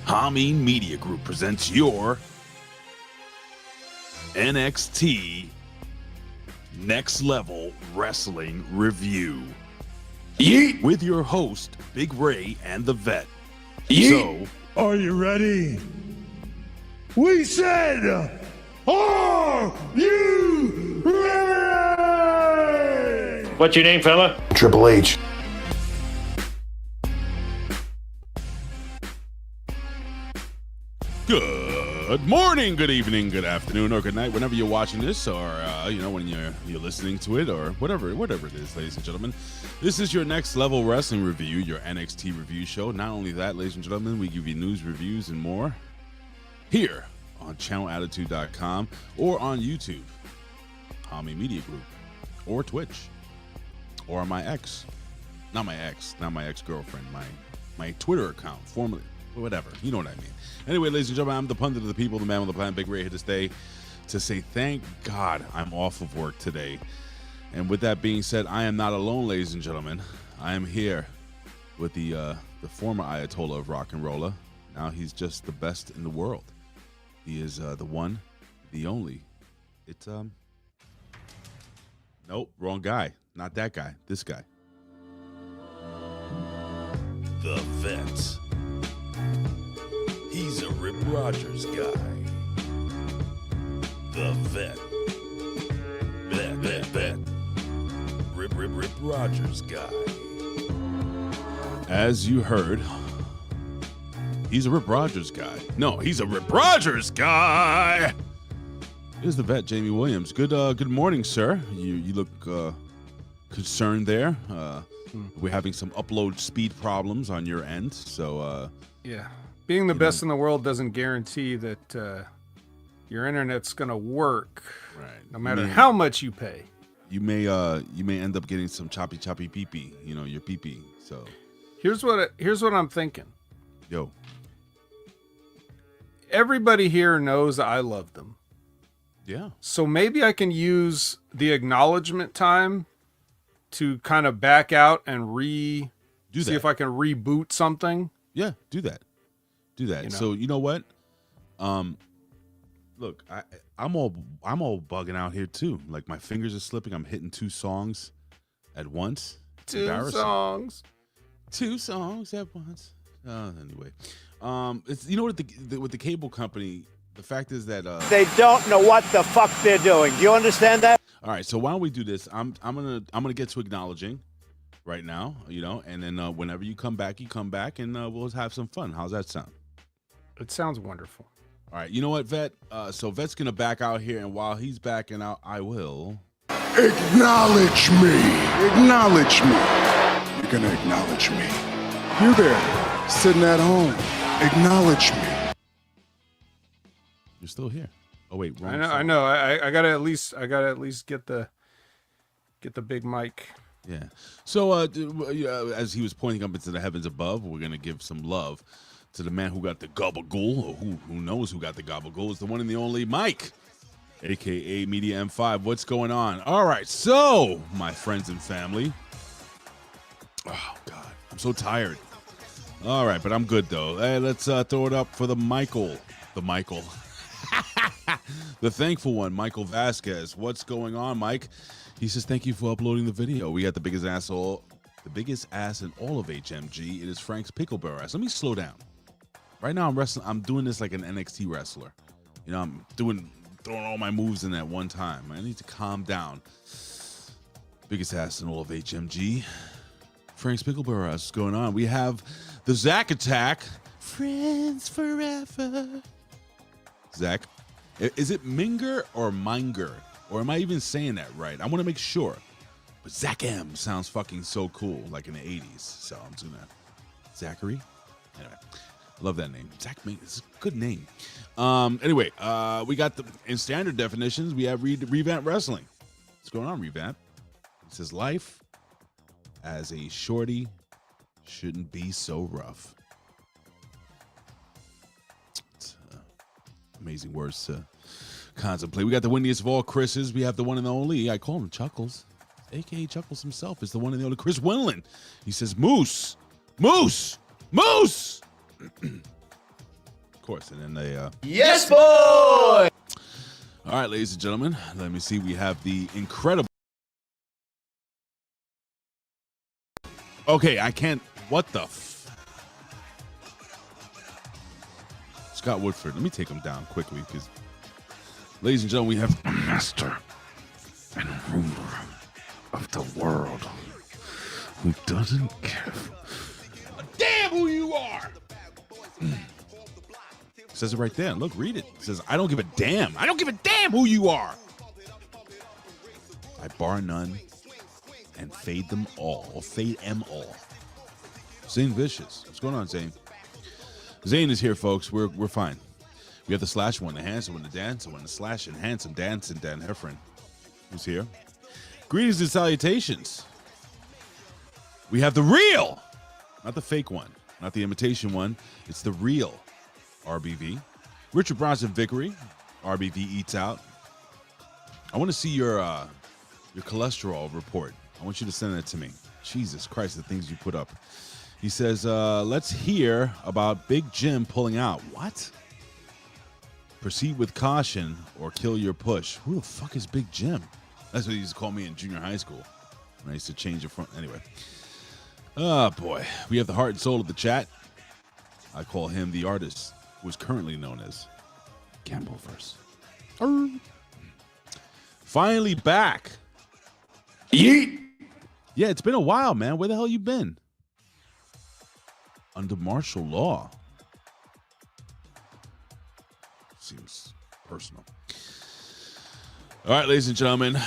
Hami Media Group presents your NXT Next Level Wrestling Review. Yeet. With your host, Big Ray and the Vet. Yeet. So, are you ready? We said, are you ready? What's your name, fella? Triple H. good morning, good evening, good afternoon, or good night, whenever you're watching this, or when you're listening to it, or whatever it is, ladies and gentlemen. This is your Next Level Wrestling Review, your NXT review show. Not only that, ladies and gentlemen, we give you news, reviews, and more here on channelattitude.com or on YouTube, Hami Media Group, or Twitch, or my ex-girlfriend, my Twitter account, formerly, whatever, you know what I mean. Anyway, ladies and gentlemen, I'm the pundit of the people, the man on the planet, Big Ray, here to stay to say thank God I'm off of work today. And with that being said, I am not alone, ladies and gentlemen. I am here with the former Ayatollah of rock and roller. Now he's just the best in the world. He is the one, the only. It's nope, wrong guy. Not that guy. This guy. The Vet. He's a Rip Rogers guy. The Vet. Vet. Rip Rogers guy. As you heard, he's a Rip Rogers guy. No, he's a Rip Rogers guy. Here's the Vet, Jamie Williams. Good morning, sir. You look concerned there. We're having some upload speed problems on your end, so yeah. Being the best in the world doesn't guarantee that your internet's gonna work, right? No matter how much you pay. You may end up getting some choppy pee-pee. Your pee-pee. So here's what I'm thinking. Yo. Everybody here knows I love them. Yeah. So maybe I can use the acknowledgement time to kind of back out and see if I can reboot something. Yeah, do that. So you know what? Look, I'm all bugging out here too. Like my fingers are slipping. I'm hitting two songs at once. It's embarrassing. Two songs at once. Anyway, it's with the cable company. The fact is that they don't know what the fuck they're doing. Do you understand that? All right, so why don't we do this? I'm gonna get to acknowledging right now, and then whenever you come back, and we'll have some fun. How's that sound? It sounds wonderful. All right, you know what, Vet? So Vet's gonna back out here, and while he's backing out, I will Acknowledge me. Acknowledge me. You're gonna acknowledge me. You there, sitting at home. Acknowledge me. You're still here. Oh wait, wrong I know. I gotta at least get the big mic. Yeah. So as he was pointing up into the heavens above, we're gonna give some love to the man who got the gabagool, or who knows who got the gabagool. It's the one and the only Mike, aka Media M5. What's going on? All right, so my friends and family. Oh God, I'm so tired. All right, but I'm good though. Hey, let's throw it up for the Michael. The thankful one, Michael Vasquez. What's going on, Mike? He says, thank you for uploading the video. We got the biggest ass in all of HMG. It is Frank's Picklebell ass. Let me slow down. Right now, I'm doing this like an NXT wrestler. I'm throwing all my moves in at one time. I need to calm down. Biggest ass in all of HMG. Frank's Picklebell ass. What's going on? We have the Zach Attack. Friends forever. Zach, is it Minger or Minger? Or am I even saying that right? I want to make sure. But Zach M sounds fucking so cool, like in the 80s. So I'm doing that. Zachary? Anyway, I love that name. Zach Ming, it's a good name. Anyway, we got in standard definitions, we have Revamp Wrestling. What's going on, Revamp? It says, life as a shorty shouldn't be so rough. Amazing words to contemplate. We got the windiest of all Chris's. We have the one and the only. I call him Chuckles, aka Chuckles himself. Is the one and the only Chris Winland. He says, Moose. course. And then they Yes, boy! all right, ladies and gentlemen, let me see. We have the incredible. Okay, I can't. What the Scott Woodford. Let me take him down quickly because, ladies and gentlemen, we have a master and ruler of the world who doesn't care a damn who you are. It says it right there. Look, read it. It says, I don't give a damn. I don't give a damn who you are. I bar none and fade them all, or fade them all. Zane Vicious. What's going on, Zane? Zane is here, folks. We're fine. We have the Slash one, the handsome one, the dancer one, the Slash and handsome dancing Dan Heffron, who's here. Greetings and salutations. We have the real, not the fake one, not the imitation one. It's the real RBV. Richard Bronson Vickery. RBV eats out. I want to see your cholesterol report. I want you to send that to me. Jesus Christ, the things you put up. He says, let's hear about Big Jim pulling out. What? Proceed with caution or kill your push. Who the fuck is Big Jim? That's what he used to call me in junior high school. And I used to change it from. Anyway. Oh, boy. We have the heart and soul of the chat. I call him the artist who is currently known as Campbellverse. Finally back. Yeet. Yeah, it's been a while, man. Where the hell you been? Under martial law. Seems personal. All right, ladies and gentlemen.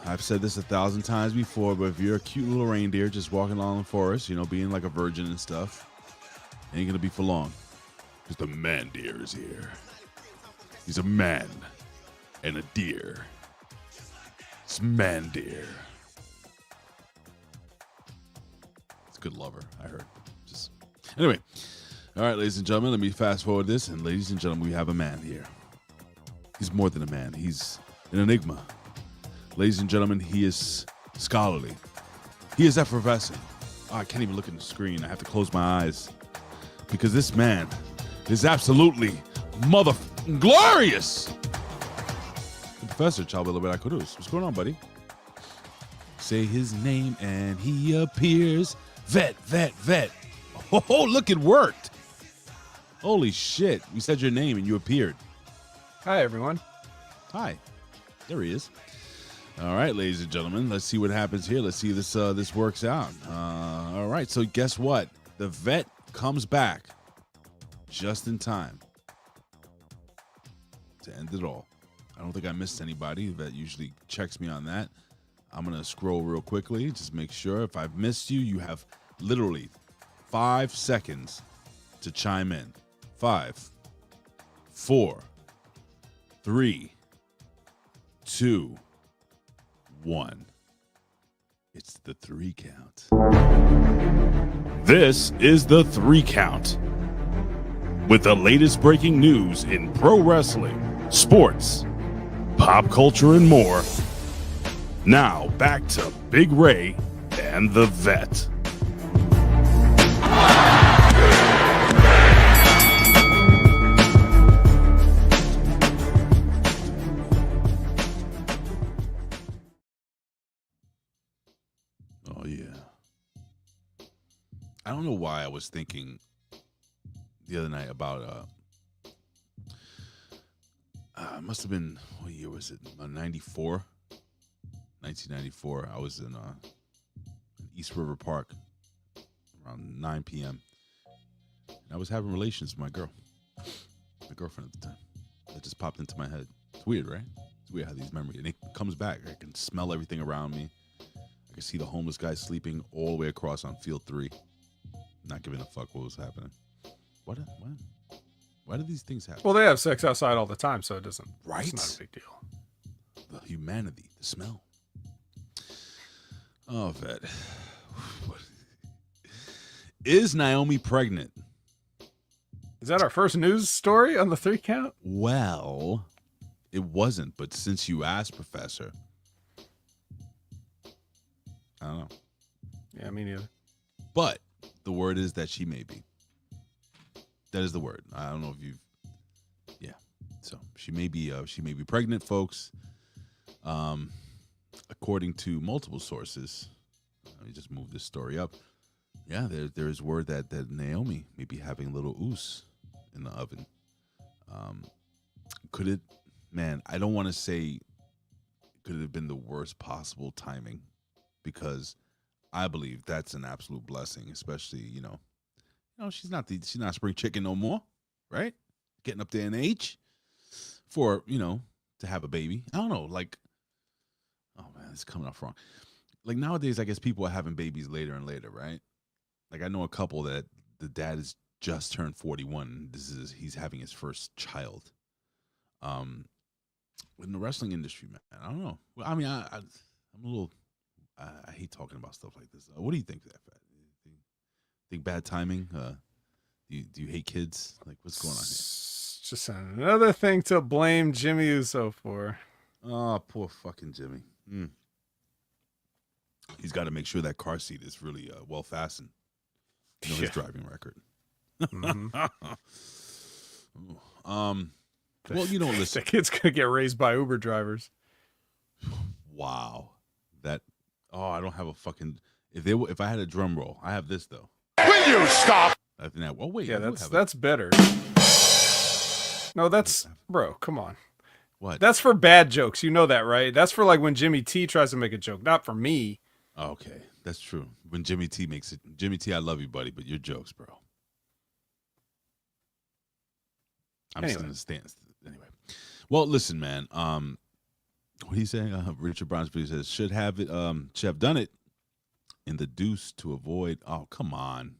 I've said this 1,000 times before, but if you're a cute little reindeer just walking along the forest, being like a virgin and stuff, ain't gonna be for long. Because the man deer is here. He's a man and a deer. It's man deer. It's a good lover, I heard. Anyway, all right, ladies and gentlemen, let me fast forward this. And ladies and gentlemen, we have a man here. He's more than a man. He's an enigma. Ladies and gentlemen, he is scholarly. He is effervescent. Oh, I can't even look at the screen. I have to close my eyes because this man is absolutely glorious. The Professor Chalbella Veracruz. What's going on, buddy? Say his name and he appears. Vet, vet, vet. Oh, look, it worked. Holy shit. We said your name and you appeared. Hi, everyone. Hi. There he is. All right, ladies and gentlemen, let's see what happens here. Let's see if this works out. All right, so guess what? The vet comes back just in time to end it all. I don't think I missed anybody. The vet usually checks me on that. I'm going to scroll real quickly. Just make sure if I've missed you, you have literally 5 seconds to chime in. 5, 4, 3, 2, 1. It's the 3 count. This is the 3 count. With the latest breaking news in pro wrestling, sports, pop culture, and more. Now back to Big Ray and the Vet. Oh, yeah. I don't know why I was thinking the other night about, it must have been, what year was it? 94? 1994. I was in East River Park around 9 p.m. And I was having relations with my girlfriend at the time. That just popped into my head. It's weird, right? It's weird how these memories, and it comes back. I can smell everything around me. I can see the homeless guy sleeping all the way across on field 3. Not giving a fuck what was happening. Why do these things happen? Well, they have sex outside all the time, so it doesn't. Right? It's not a big deal. The humanity, the smell. Oh, Vet. Is Naomi pregnant? Is that our first news story on the 3 count? Well, it wasn't, but since you asked, Professor, I don't know. Yeah, me neither. But the word is that she may be. That is the word. I don't know if you've She may be pregnant, folks. According to multiple sources, let me just move this story up. Yeah, there is word that Naomi may be having a little oos in the oven. Could it? Man, I don't want to say could it have been the worst possible timing, because I believe that's an absolute blessing, especially she's not spring chicken no more, right? Getting up there in age for to have a baby. I don't know, like, oh man, it's coming off wrong. Like nowadays, I guess people are having babies later and later, right? Like I know a couple that the dad has just turned 41. He's having his first child. In the wrestling industry, man, I don't know. Well, I mean, I'm a little. I hate talking about stuff like this. What do you think? Think bad timing? Do you hate kids? Like, what's going on here? It's just another thing to blame Jimmy Uso for. Oh, poor fucking Jimmy. He's got to make sure that car seat is really well fastened. His driving record. Mm-hmm. Well, listen. The kid's gonna get raised by Uber drivers. Wow. I don't have a fucking. If I had a drum roll, I have this though. Will you stop? I think that. Well, wait. Yeah, that's better. No, bro. Come on. What? That's for bad jokes. You know that, right? That's for like when Jimmy T tries to make a joke, not for me. Okay, that's true. When Jimmy T makes it, Jimmy T, I love you, buddy, but your jokes, bro. I'm still in the stands. Anyway, well, listen, man. What are you saying? Richard Brownsby says should have done it in the deuce to avoid. Oh, come on.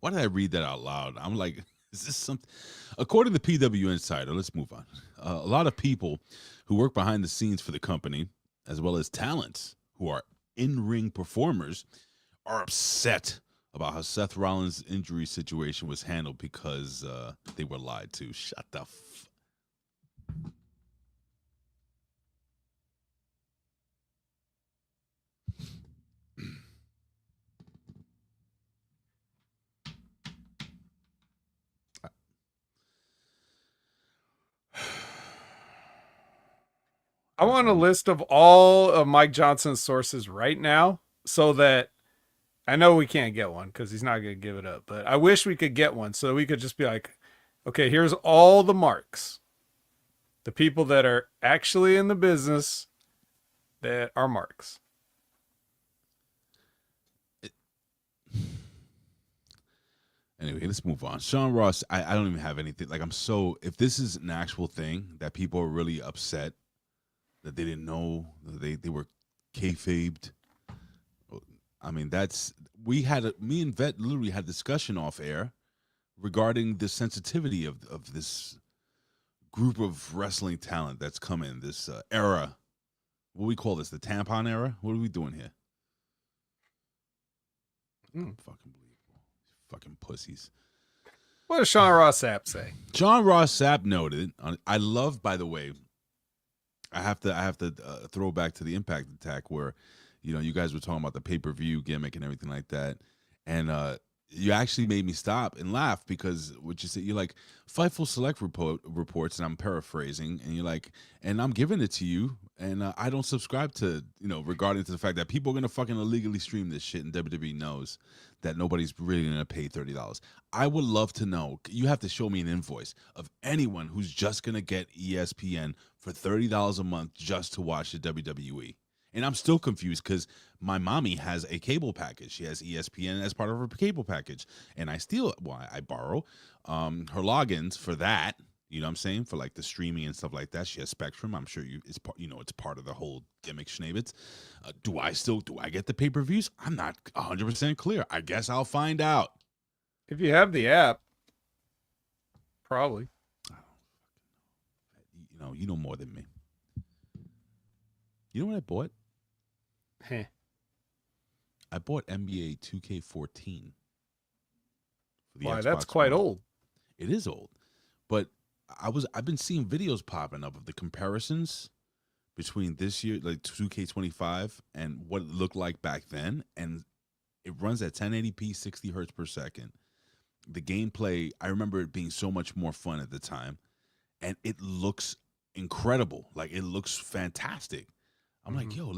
Why did I read that out loud? I'm like, is this something? According to PW Insider, let's move on. A lot of people who work behind the scenes for the company, as well as talents who are in-ring performers, are upset about how Seth Rollins' injury situation was handled because they were lied to. Shut the I want a list of all of Mike Johnson's sources right now so that I know we can't get one because he's not going to give it up, but I wish we could get one so that we could just be like, okay, here's all the marks. The people that are actually in the business that are marks. Anyway, let's move on. Sean Ross, I don't even have anything. Like, if this is an actual thing that people are really upset that they didn't know, they were kayfabed. I mean, me and Vet literally had a discussion off air regarding the sensitivity of this group of wrestling talent that's come in, this era. What do we call this? The tampon era? What are we doing here? Fucking believable. Fucking pussies. What does Sean Ross Sapp say? Sean Ross Sapp noted, I love, by the way, I have to throw back to the Impact Attack where, you guys were talking about the pay-per-view gimmick and everything like that. And you actually made me stop and laugh because what you said, you're like, Fightful Select reports, and I'm paraphrasing, and you're like, and I'm giving it to you, and I don't subscribe to, regarding to the fact that people are going to fucking illegally stream this shit, and WWE knows that nobody's really going to pay $30. I would love to know. You have to show me an invoice of anyone who's just going to get ESPN for $30 a month just to watch the WWE. And I'm still confused because my mommy has a cable package. She has ESPN as part of her cable package. And I borrow her logins for that. You know what I'm saying? For like the streaming and stuff like that. She has Spectrum. I'm sure it's part of the whole gimmick schnabbits. Do I get the pay-per-views? I'm not 100% clear. I guess I'll find out. If you have the app, probably. You know more than me. You know what I bought? Hey. I bought NBA 2K14. Why, that's quite old. It is old. But I've been seeing videos popping up of the comparisons between this year, like 2K25, and what it looked like back then. And it runs at 1080p, 60 hertz per second. The gameplay, I remember it being so much more fun at the time. and it looks incredible. Like, it looks fantastic. I'm like, yo,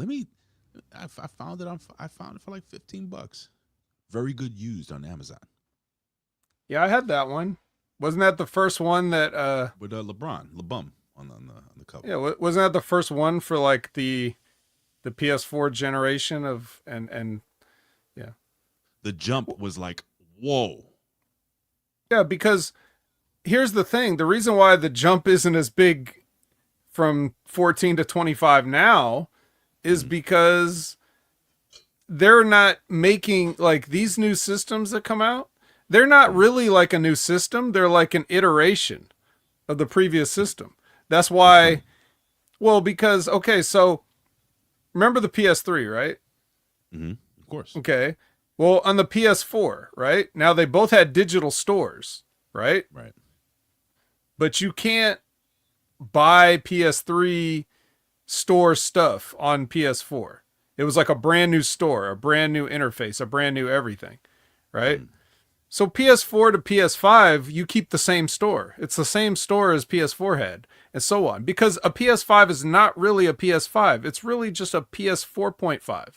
I found it for like $15. Very good used on Amazon. Yeah, I had that one. Wasn't that the first one that with LeBum on the cover? Yeah, wasn't that the first one for like the PS4 generation of and yeah. The jump was like, whoa. Yeah, because here's the thing. The reason why the jump isn't as big from 14 to 25 now is because they're not making like these new systems that come out. They're not really like a new system. They're like an iteration of the previous system. That's why, well, because, okay, so remember the PS3, right? Of course. Okay. Well, on the PS4, right? Now they both had digital stores, right? Right. But you can't buy PS3 store stuff on PS4. It was like a brand new store, a brand new interface, a brand new everything, right? So PS4 to PS5, you keep the same store. It's the same store as PS4 had, and so on. Because a PS5 is not really a PS5. It's really just a PS4.5.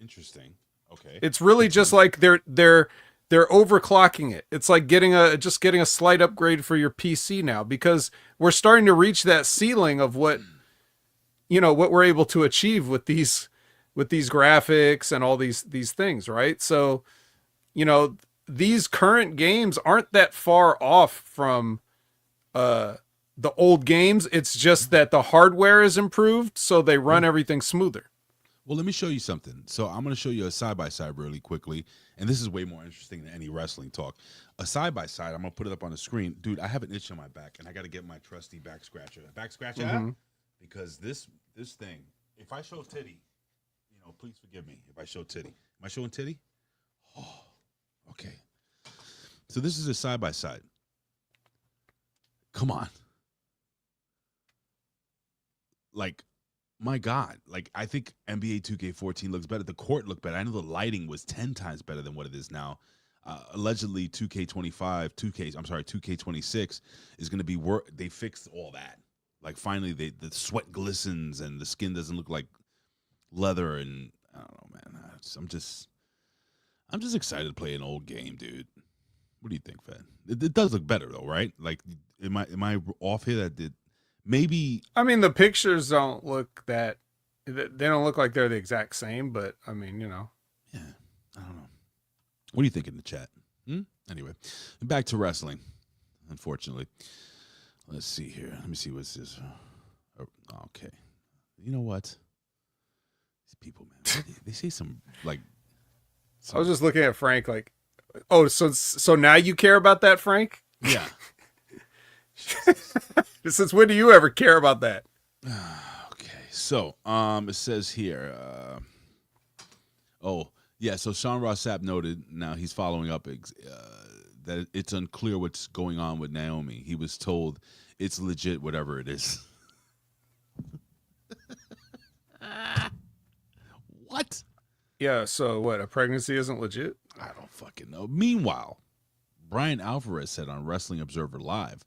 Interesting. Okay. It's really just like they're overclocking it. It's like getting a slight upgrade for your PC now, because we're starting to reach that ceiling of what we're able to achieve with these graphics and all these things, right? So, these current games aren't that far off from the old games. It's just that the hardware is improved, so they run everything smoother. Well, let me show you something. So I'm going to show you a side-by-side really quickly, and this is way more interesting than any wrestling talk. A side-by-side, I'm going to put it up on the screen. Dude, I have an itch on my back, and I got to get my trusty back scratcher. Out? Because this thing, if I show titty, please forgive me if I show titty. Am I showing titty? Oh, okay. So this is a side-by-side. Come on. Like, my God. Like, I think NBA 2K14 looks better. The court looked better. I know the lighting was 10 times better than what it is now. Allegedly, 2K26 is going to be they fixed all that. Like, finally, the sweat glistens and the skin doesn't look like leather, and I don't know, man. I'm just excited to play an old game, dude. What do you think, Fed? It does look better though, right? Like, am I off here? That did maybe. I mean, the pictures don't look they don't look like they're the exact same, but I mean, Yeah, I don't know. What do you think in the chat? Anyway, back to wrestling. Unfortunately, let's see here. Let me see what's this. Okay, you know what? These people, man, they say some like. I was just looking at Frank like, oh, so now you care about that, Frank? Yeah. Since when do you ever care about that? Okay, so it says here. So Sean Ross Sapp noted. Now he's following up that it's unclear what's going on with Naomi. He was told it's legit, whatever it is. What? Yeah, so what, a pregnancy isn't legit? I don't fucking know. Meanwhile, Brian Alvarez said on Wrestling Observer Live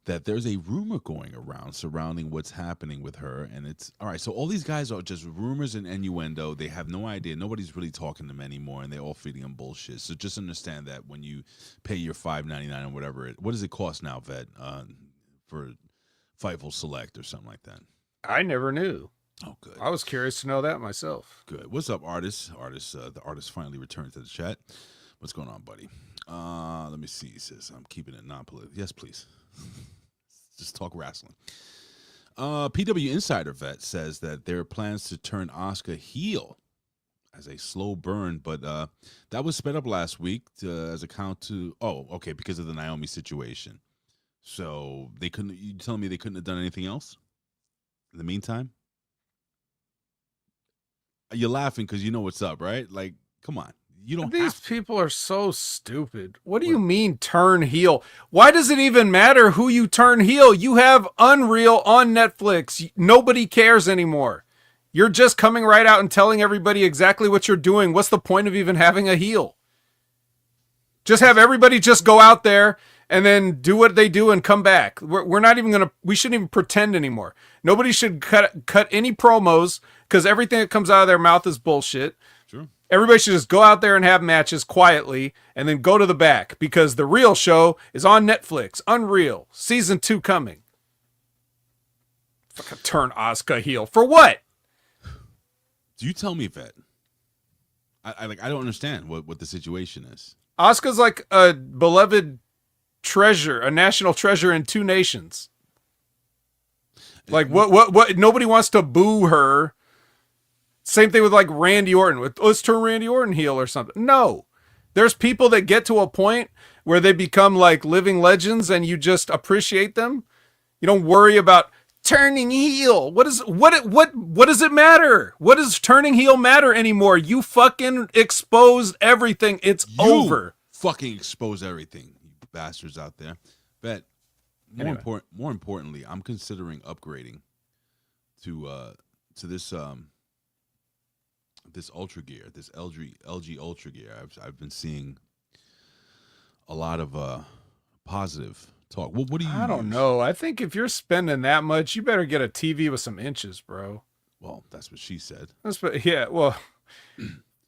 that there's a rumor going around surrounding what's happening with her. And it's, all right, so all these guys are just rumors and innuendo. They have no idea. Nobody's really talking to them anymore, and they're all feeding them bullshit. So just understand that when you pay your $5.99 or whatever, what does it cost now, Vet, for Fightful Select or something like that? I never knew. Oh, good. I was curious to know that myself. Good. What's up, artists? The artist finally returned to the chat. What's going on, buddy? Let me see. He says, I'm keeping it non-political. Yes, please. Just talk wrestling. PW Insider Vet says that there are plans to turn Asuka heel as a slow burn, but that was sped up last week as a count to, because of the Naomi situation. So you telling me they couldn't have done anything else in the meantime? You're laughing because you know what's up, right? Like, come on. You don't. These people are so stupid. What do you mean turn heel? Why does it even matter who you turn heel? You have Unreal on Netflix. Nobody cares anymore. You're just coming right out and telling everybody exactly what you're doing. What's the point of even having a heel? Just have everybody just go out there and then do what they do and come back. We're not even going to, we shouldn't even pretend anymore. Nobody should cut any promos because everything that comes out of their mouth is bullshit. True. Everybody should just go out there and have matches quietly and then go to the back because the real show is on Netflix. Unreal. Season 2 coming. Fucking turn Asuka heel. For what? Do you tell me, Vet? I don't understand what the situation is. Asuka's like a beloved treasure, a national treasure in 2 nations. Like what nobody wants to boo her. Same thing with like Randy Orton. Let's turn Randy Orton heel or something. No. There's people that get to a point where they become like living legends and you just appreciate them. You don't worry about turning heel. What does it matter? What does turning heel matter anymore? You fucking exposed everything. It's over. Fucking expose everything, you bastards out there. But more importantly, I'm considering upgrading to this this Ultra Gear, this LG Ultra Gear. I've been seeing a lot of positive talk. Well, what do you I don't know. I think if you're spending that much, you better get a TV with some inches, bro. Well, that's what she said. Yeah, well,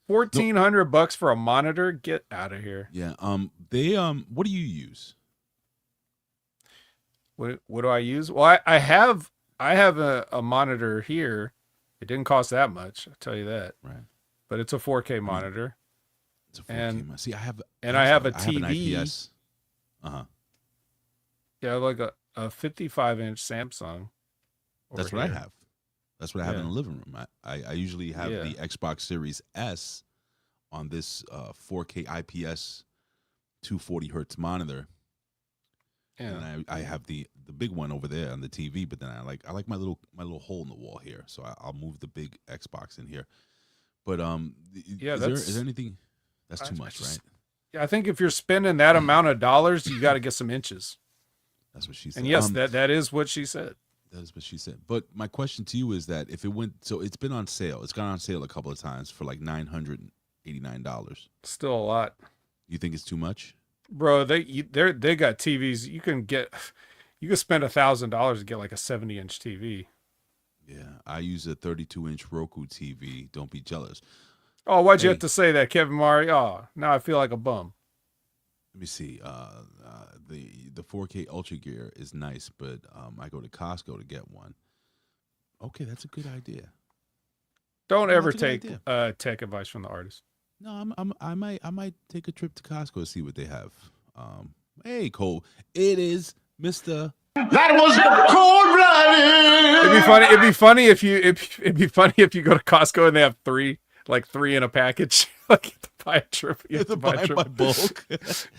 $1,400 for a monitor? Get out of here. Yeah. They what do you use? What do I use? Well, I have a monitor here. It didn't cost that much, I'll tell you that. Right. But it's a 4K monitor. It's a 4K. See, I have a TV. I have an IPS. Yeah, like a 55-inch Samsung. That's what I have. That's what I have in the living room. I usually have the Xbox Series S on this 4K IPS 240 hertz monitor. Yeah. And I have the big one over there on the TV, but then I like my little hole in the wall here, so I'll move the big Xbox in here. But is there anything that's too much, right? Yeah, I think if you're spending that amount of dollars, you got to get some inches. That's what she said. And yes, that is what she said. That is what she said. But my question to you is that if it went, so it's been on sale. It's gone on sale a couple of times for like $989. Still a lot. You think it's too much? Bro, they got TVs. You can spend $1,000 to get like a 70-inch TV. Yeah, I use a 32-inch Roku TV. Don't be jealous. Oh, why'd you have to say that, Kevin Murray? Oh, now I feel like a bum. Let me see. The 4K Ultra Gear is nice, but I go to Costco to get one. Okay, that's a good idea. Don't ever take tech advice from the artist. No, I might take a trip to Costco to see what they have. Hey, Cole, it is Mr. That was cold-blooded. It'd be funny if you go to Costco and they have three in a package. Like you have to buy a trip. You have to buy a trip. By bulk.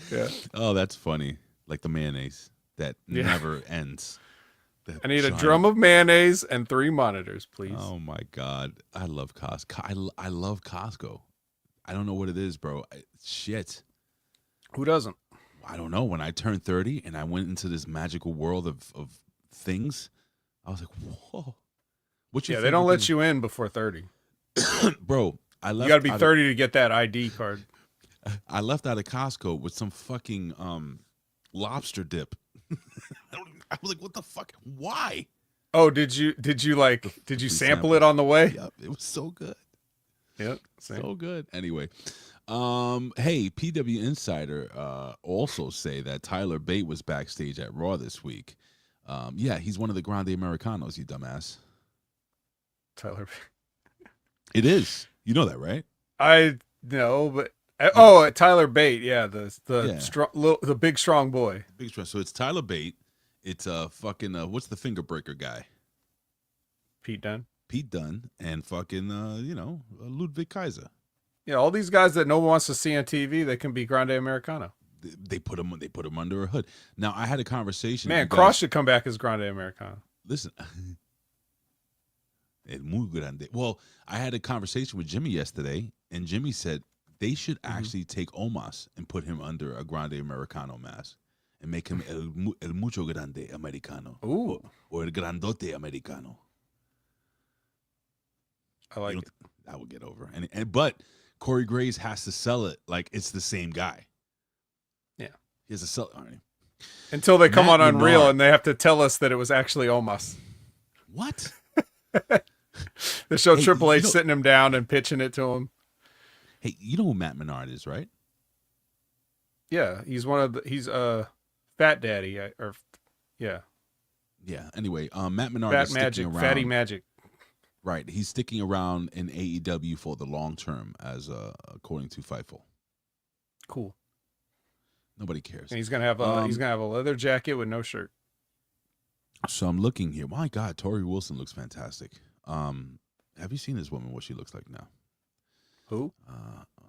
Yeah. Oh, that's funny. Like the mayonnaise that never ends. I need a drum of mayonnaise and 3 monitors, please. Oh my God, I love Costco. I love Costco. I don't know what it is, bro. Shit. Who doesn't? I don't know. When I turned 30 and I went into this magical world of things, I was like, whoa. They don't let you in before 30. Bro, I left. You got to be 30 to get that ID card. I left out of Costco with some fucking lobster dip. I was like, what the fuck? Why? Oh, did you sample it on the way? Yep, it was so good. Yep, same. So good. Anyway, hey, PW Insider also say that Tyler Bate was backstage at Raw this week. Yeah, he's one of the Grande Americanos, you dumbass. Tyler Bate. It is. You know that, right? I know, but Tyler Bate, yeah, the big strong boy. Big strong. So it's Tyler Bate. It's fucking what's the finger breaker guy? Pete Dunne, and fucking Ludwig Kaiser. Yeah, all these guys that no one wants to see on TV, they can be Grande Americano. They put him under a hood. Now I had a conversation. Man, Cross should come back as Grande Americano. Listen, it's muy grande. Well, I had a conversation with Jimmy yesterday, and Jimmy said they should actually take Omos and put him under a Grande Americano mask and make him el mucho grande americano. Ooh, or el grandote americano. I like it. That would get over. But Corey Graves has to sell it like it's the same guy. Yeah, he has to sell it. All right. Until they come Matt on Unreal Menard. and they have to tell us that it was actually Omos. What? They show Hey, Triple H you know- sitting him down and pitching it to him. Hey, you know who Matt Menard is, right? Yeah, he's Fat Daddy, yeah, Yeah. Anyway, Matt Menard Fat is Magic, sticking around. Fatty Magic. Right. He's sticking around in AEW for the long term, as according to Fightful. Cool. Nobody cares. And he's gonna have a leather jacket with no shirt. So I'm looking here. My God, Tori Wilson looks fantastic. Have you seen this woman? What she looks like now? Who?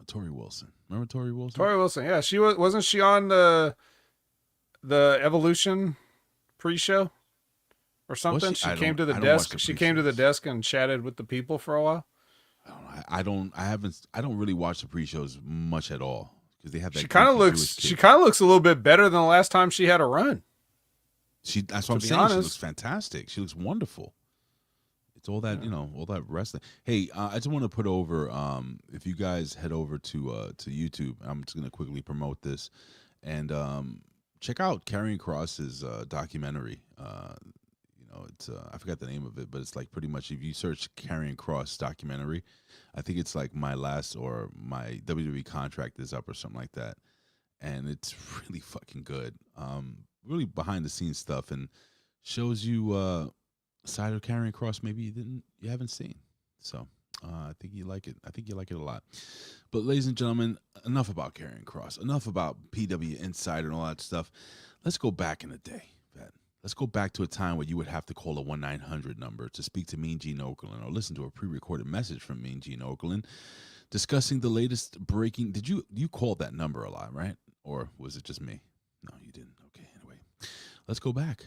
Tori Wilson. Remember Tori Wilson? Tori Wilson. Yeah, wasn't she on the Evolution pre-show or something? She came to the desk. She came to the desk and chatted with the people for a while. I don't really watch the pre-shows much at all because they have that. She kind of looks a little bit better than the last time she had a run. That's what I'm saying. She looks fantastic. She looks wonderful. It's all that, all that wrestling. Hey, I just want to put over, if you guys head over to YouTube, I'm just going to quickly promote this, and check out Karrion Kross's documentary. It's I forgot the name of it, but it's like pretty much if you search Karrion Kross documentary, I think it's like my WWE contract is up or something like that, and it's really fucking good. Really behind the scenes stuff, and shows you side of Karrion Kross maybe you haven't seen. So I think you like it. I think you like it a lot. But ladies and gentlemen, enough about Karrion Kross. Enough about PW Insider and all that stuff. Let's go back in the day, Pat. Let's go back to a time where you would have to call a 1-900 number to speak to Mean Gene Okerlund or listen to a pre-recorded message from Mean Gene Okerlund discussing the latest breaking. Did you call that number a lot, right? Or was it just me? No, you didn't. Okay, anyway. Let's go back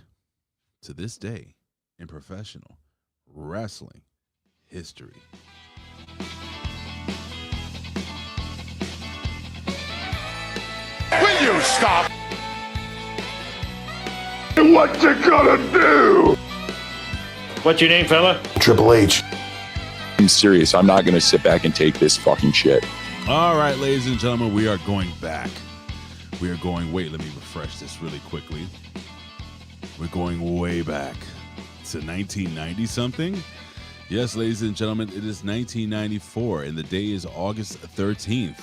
to this day in professional wrestling history. Will you stop? What you gonna do? What's your name, fella? Triple H. I'm serious. I'm not going to sit back and take this fucking shit. All right, ladies and gentlemen, we are going back. We are going, wait, let me refresh this really quickly. We're going way back to 1990 something. Yes, ladies and gentlemen, it is 1994 and the day is August 13th.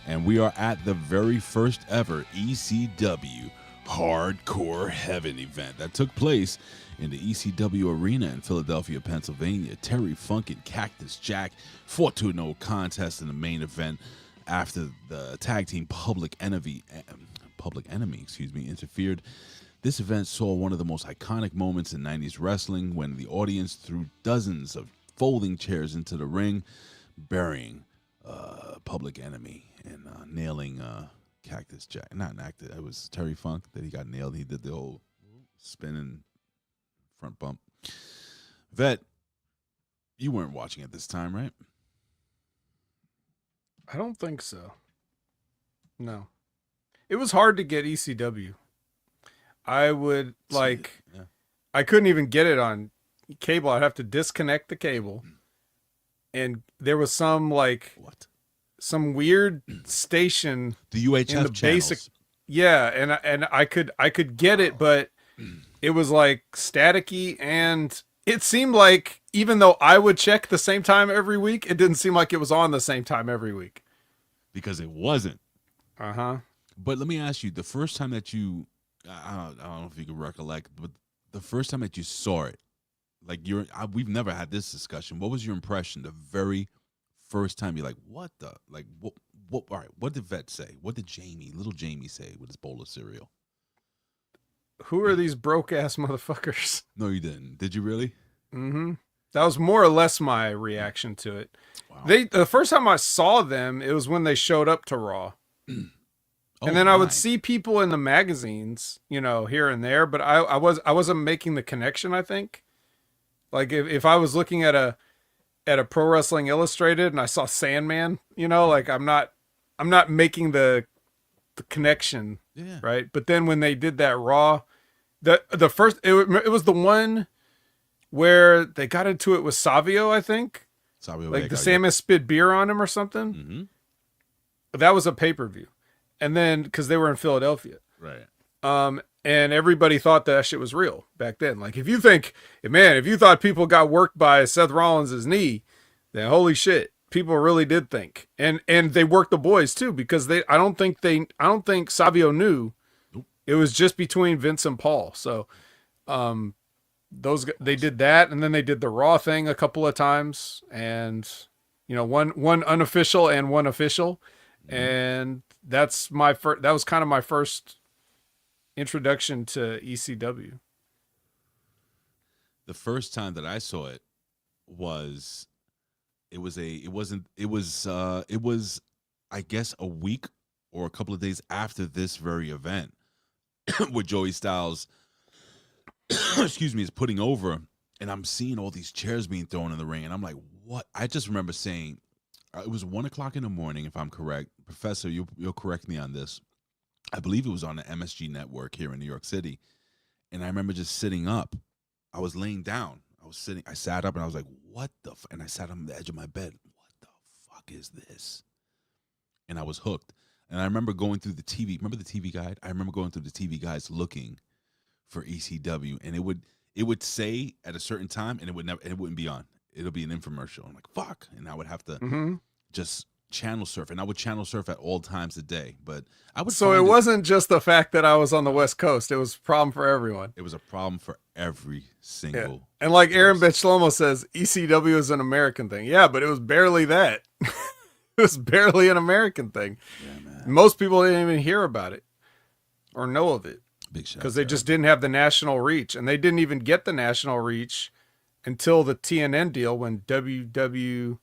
And we are at the very first ever ECW Hardcore Heaven event that took place in the ECW arena in Philadelphia, Pennsylvania. Terry Funk and Cactus Jack fought to a no contest in the main event after the tag team Public Enemy interfered. This event saw one of the most iconic moments in 90s wrestling when the audience threw dozens of folding chairs into the ring, burying Public Enemy and nailing Cactus Jack. Not an actor. It was Terry Funk that he got nailed. He did the whole spinning front bump. Vet, you weren't watching at this time, right? I don't think so. No. It was hard to get ECW. I would I couldn't even get it on cable. I'd have to disconnect the cable. And there was some some weird station, the UHF in the channels. basic, and I could get it, but it was like staticky, and it seemed like even though I would check the same time every week, it didn't seem like it was on the same time every week. Because it wasn't. Uh-huh. But let me ask you, the first time that you, I don't know if you can recollect, but the first time that you saw it, like we've never had this discussion. What was your impression the very first time? You're like, what the, like, what, all right, what did Vet say? What did little Jamie say with his bowl of cereal? Who are these broke ass motherfuckers? No, you didn't. Did you really? Mm-hmm. That was more or less my reaction to it. Wow. The first time I saw them, it was when they showed up to Raw. And then I would see people in the magazines, here and there, but I wasn't making the connection, I think. Like if I was looking at a Pro Wrestling Illustrated and I saw Sandman, like I'm not making the connection, right? But then when they did that Raw, the first it was the one where they got into it with Savio, I think. Savio, like the Samus spit beer on him or something. Mm-hmm. That was a pay-per-view. And then because they were in Philadelphia. Right. And everybody thought that shit was real back then. Like if you thought people got worked by Seth Rollins' knee, then holy shit, people really did think. And they worked the boys too, because I don't think Savio knew. It was just between Vince and Paul. So they did that, and then they did the Raw thing a couple of times, and one unofficial and one official. And that was kind of my first introduction to ECW. The first time that I saw it was I guess a week or a couple of days after this very event where Joey Styles excuse me is putting over, and I'm seeing all these chairs being thrown in the ring, and I'm like, what? I just remember saying it was 1:00 in the morning, if I'm correct. Professor, you'll correct me on this. I believe it was on the MSG network here in New York City. And I remember just sitting up. I was laying down. I sat up and I was like, what the and I sat on the edge of my bed. What the fuck is this? And I was hooked. And I remember going through the TV. Remember the TV guide? I remember going through the TV guides looking for ECW, and it would say at a certain time, and it wouldn't be on. It'll be an infomercial. I'm like, fuck. And I would have to just channel surf, and I would channel surf at all times of day. But I would. So it wasn't just the fact that I was on the West Coast; it was a problem for everyone. It was a problem for every single. Yeah. And like Aaron Bitchlomo says, ECW is an American thing. Yeah, but it was barely that. It was barely an American thing. Yeah, man. Most people didn't even hear about it or know of it because they just didn't have the national reach, and they didn't even get the national reach until the TNN deal when when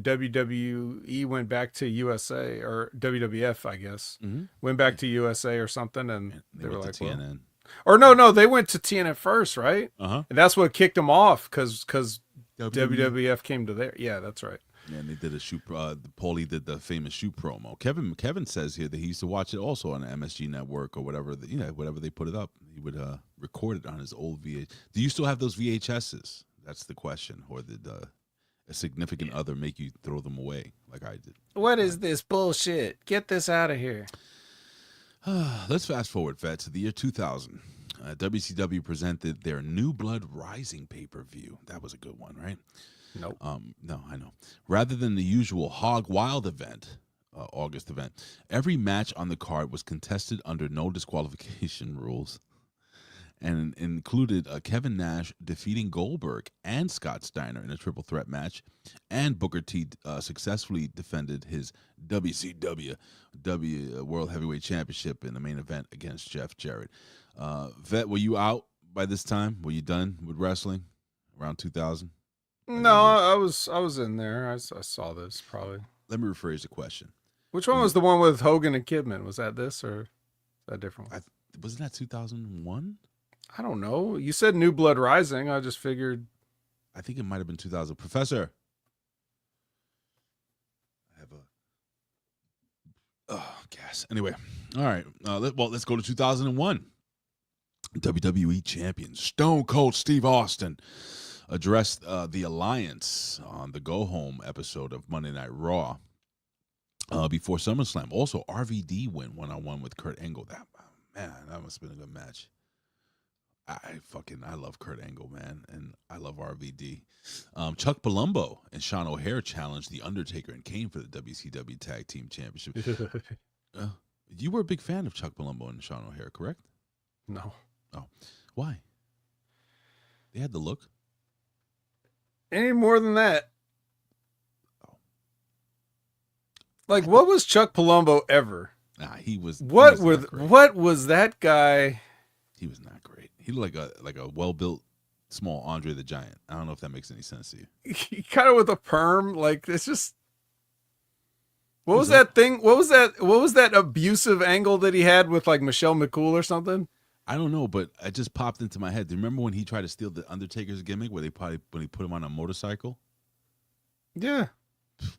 WWE went back to USA, or WWF, I guess, went back to USA or something, and they were like, TNN. Or no, they went to TNN first, right? And that's what kicked them off, because WWF came to there. Yeah, that's right. Yeah, and they did a shoot. Paulie did the famous shoot promo. Kevin says here that he used to watch it also on the MSG network or whatever. Whatever they put it up, he would record it on his old VH. Do you still have those VHSs? That's the question. Or did a significant other make you throw them away like I did? What is this bullshit? Get this out of here. Let's fast forward, Fed, to the year 2000. WCW presented their New Blood Rising pay-per-view. That was a good one, right? Nope. No, I know. Rather than the usual Hog Wild event, August event, every match on the card was contested under no disqualification rules, and included Kevin Nash defeating Goldberg and Scott Steiner in a triple threat match, and Booker T successfully defended his WCW World Heavyweight Championship in the main event against Jeff Jarrett. Vet, were you out by this time? Were you done with wrestling around 2000? No, I was in there. I saw this probably. Let me rephrase the question. Which one was the one with Hogan and Kidman? Was that this or is that a different one? Wasn't that 2001? I don't know. You said New Blood Rising. I just figured. I think it might have been 2000. Professor, I have gas. Anyway, all right. Let's go to 2001. WWE champion Stone Cold Steve Austin addressed the Alliance on the Go Home episode of Monday Night Raw before SummerSlam. Also, RVD went one-on-one with Kurt Angle. That must have been a good match. I love Kurt Angle, man, and I love RVD. Chuck Palumbo and Sean O'Haire challenged The Undertaker and Kane for the WCW Tag Team Championship. You were a big fan of Chuck Palumbo and Sean O'Haire, correct? No. Oh, why? They had the look. Any more than that? Oh. Like, what was Chuck Palumbo ever? Nah, he was. What was that guy? He was not great. He looked like a well-built, small Andre the Giant. I don't know if that makes any sense to you. He kind of with a perm, like it's just. What was that thing? What was that abusive angle that he had with like Michelle McCool or something? I don't know, but it just popped into my head. Do you remember when he tried to steal the Undertaker's gimmick, when he put him on a motorcycle? Yeah.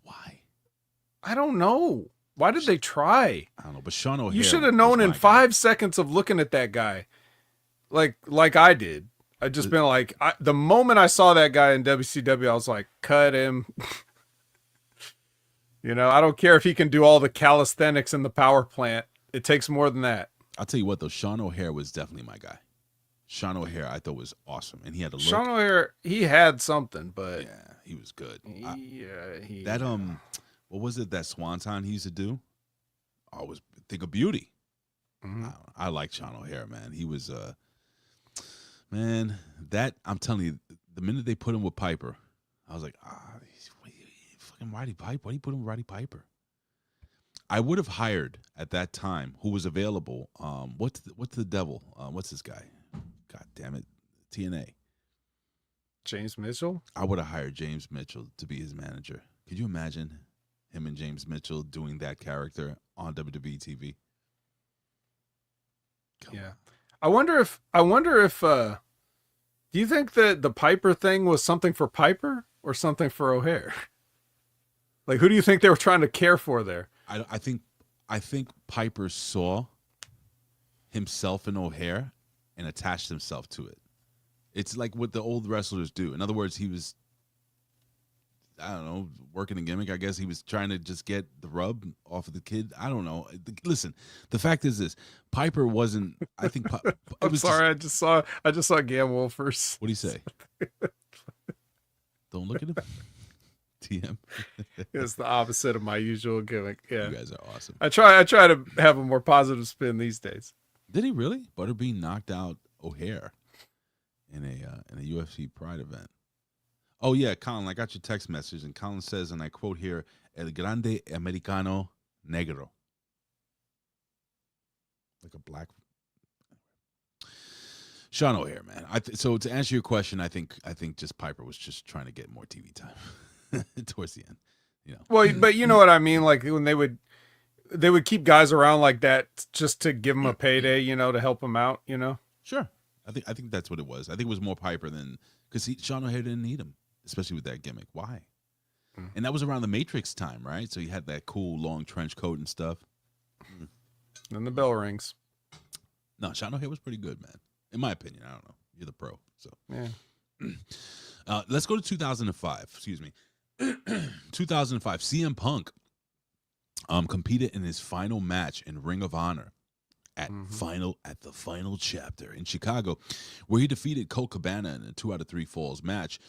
Why? I don't know. Why did they try? I don't know, but Sean O'Haire. You should have known in 5 seconds of looking at that guy, like I did. I just been like, the moment I saw that guy in WCW, I was like, cut him. I don't care if he can do all the calisthenics in the power plant. It takes more than that. I'll tell you what, though, Sean O'Hare was definitely my guy. Sean O'Hare, I thought was awesome, and he had a look. Sean O'Hare, he had something, but yeah, he was good. yeah, what was it that Swanton he used to do? I was think of beauty. Mm-hmm. I like Sean O'Hare, man. He was man. That I'm telling you, the minute they put him with Piper, I was like, he's fucking Roddy Piper. Why do you put him with Roddy Piper? I would have hired at that time who was available. What's the devil? What's this guy? God damn it, TNA. James Mitchell. I would have hired James Mitchell to be his manager. Could you imagine him and James Mitchell doing that character on WWE TV? Come on. I wonder if do you think that the Piper thing was something for Piper or something for O'Hare? Like, who do you think they were trying to care for there? I think Piper saw himself in O'Hare and attached himself to it. It's like what the old wrestlers do. In other words, he was, I don't know, working a gimmick. I guess he was trying to just get the rub off of the kid. I don't know. Listen, the fact is this: Piper wasn't. I think. I'm sorry. I just saw Gam Wolfers. What do you say? Don't look at him. TM. It's the opposite of my usual gimmick. Yeah, You guys are awesome. I try to have a more positive spin these days. Did he really? Butterbean knocked out O'Hare in a UFC Pride event. Oh yeah, Colin, I got your text message, and Colin says, and I quote here, "El grande americano negro," like a black. Sean O'Hare, man. So to answer your question, I think just Piper was just trying to get more TV time towards the end, you know. Well, but you know what I mean. Like when they would keep guys around like that just to give them a payday, you know, to help them out, you know. Sure, I think that's what it was. I think it was more Piper than because Sean O'Hare didn't need him, especially with that gimmick. Why? And that was around the Matrix time, right? So he had that cool long trench coat and stuff. Then the bell rings. No, Sean O'Hare was pretty good, man. In my opinion, I don't know. You're the pro, so Yeah. let's go to 2005. Excuse me, 2005. CM Punk competed in his final match in Ring of Honor at the final chapter in Chicago, where he defeated Colt Cabana in a 2 out of 3 falls match.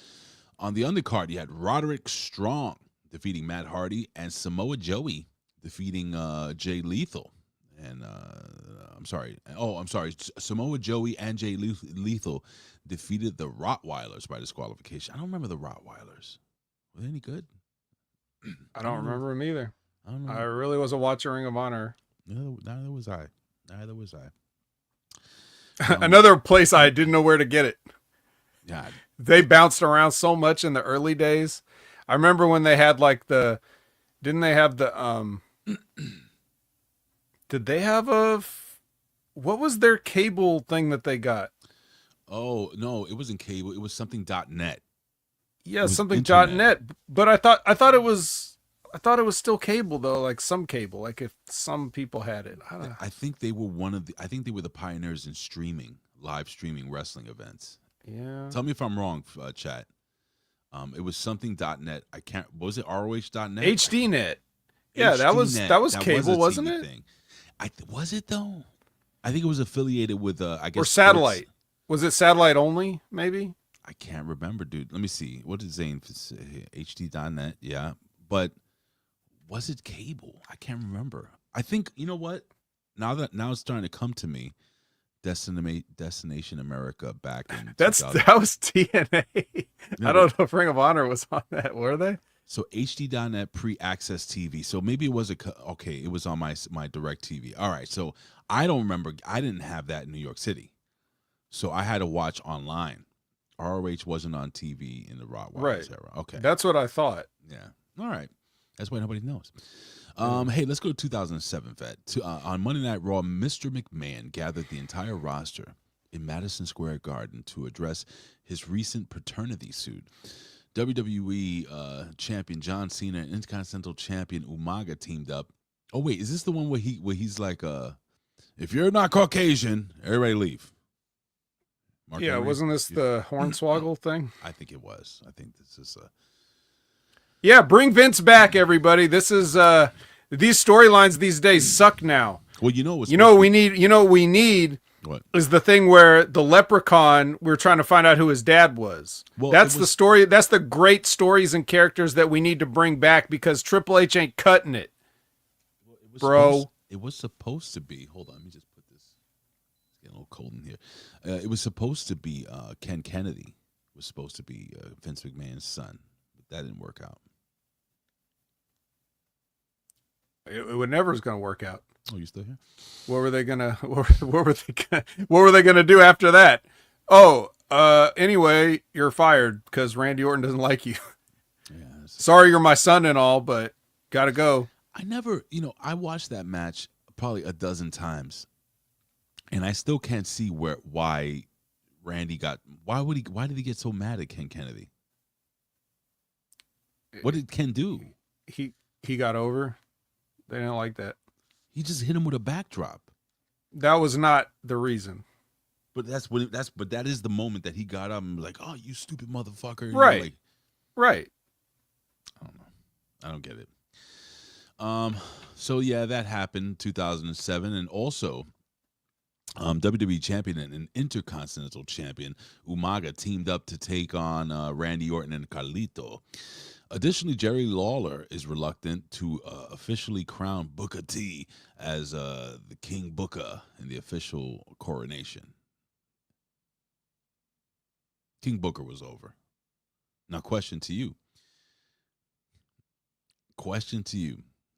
On the undercard, you had Roderick Strong defeating Matt Hardy and Samoa Joe defeating Jay Lethal. And Samoa Joe and Jay Lethal defeated the Rottweilers by disqualification. I don't remember the Rottweilers. Were they any good? I don't remember him either. I don't know. I really wasn't watching Ring of Honor. Neither was I. Another place I didn't know where to get it. Yeah. They bounced around so much in the early days. I remember when they had like didn't they have the did they have what was their cable thing that they got? Oh, no, it wasn't cable. It was something .net. Yeah, something .net. But I thought it was still cable though, like some cable, like if some people had it. I don't know. I think they were the pioneers in live streaming wrestling events. Yeah. Tell me if I'm wrong, chat. It was something .net. Was it ROH.net? HDNet. Yeah, that was cable, wasn't it? Thing. Was it though? I think it was affiliated with I guess or satellite. Was it satellite only? Maybe. I can't remember, dude. Let me see. What did Zane say? HD.net. Yeah, but was it cable? I can't remember. I think you know what. Now it's starting to come to me. Destination America back in that was TNA. I don't know if Ring of Honor was on that. Were they? So HD.net pre-access TV. So maybe it was it was on my direct TV. All right. So I don't remember. I didn't have that in New York City. So I had to watch online. ROH wasn't on TV in the Rottweilers era. Okay. That's what I thought. Yeah. All right. That's why nobody knows. Hey, let's go to 2007, Vet. On Monday Night Raw, Mr. McMahon gathered the entire roster in Madison Square Garden to address his recent paternity suit. WWE champion John Cena and Intercontinental champion Umaga teamed up. Oh wait, is this the one where he's like, if you're not Caucasian, everybody leave? Mark Henry? Wasn't this the Hornswoggle thing? I think it was. I think this is Yeah, bring Vince back, everybody. This is these storylines these days suck now. Well, you know what's You know what we need? You know what we need what? is the thing where the leprechaun, we're trying to find out who his dad was. Well, that's the story. That's the great stories and characters that we need to bring back because Triple H ain't cutting it, bro. It was supposed to be. Hold on, let me just put this. It's getting a little cold in here. It was supposed to be Ken Kennedy was supposed to be Vince McMahon's son, but that didn't work out. It never was going to work out. Oh, you still here? What were they gonna? What were they gonna do after that? Oh, anyway, you're fired because Randy Orton doesn't like you. Yeah. Sorry, you're my son and all, but gotta go. I never, I watched that match probably a dozen times, and I still can't see why Randy why did he get so mad at Ken Kennedy? What did Ken do? He got over. They didn't like that. He just hit him with a backdrop. That was not the reason. But that is the moment that he got up and was like, "Oh, you stupid motherfucker!" And right, like, right. I don't know. I don't get it. So yeah, that happened 2007, and also, WWE champion and Intercontinental champion Umaga teamed up to take on Randy Orton and Carlito. Additionally, Jerry Lawler is reluctant to officially crown Booker T as the King Booker in the official coronation. King Booker was over. Now, question to you.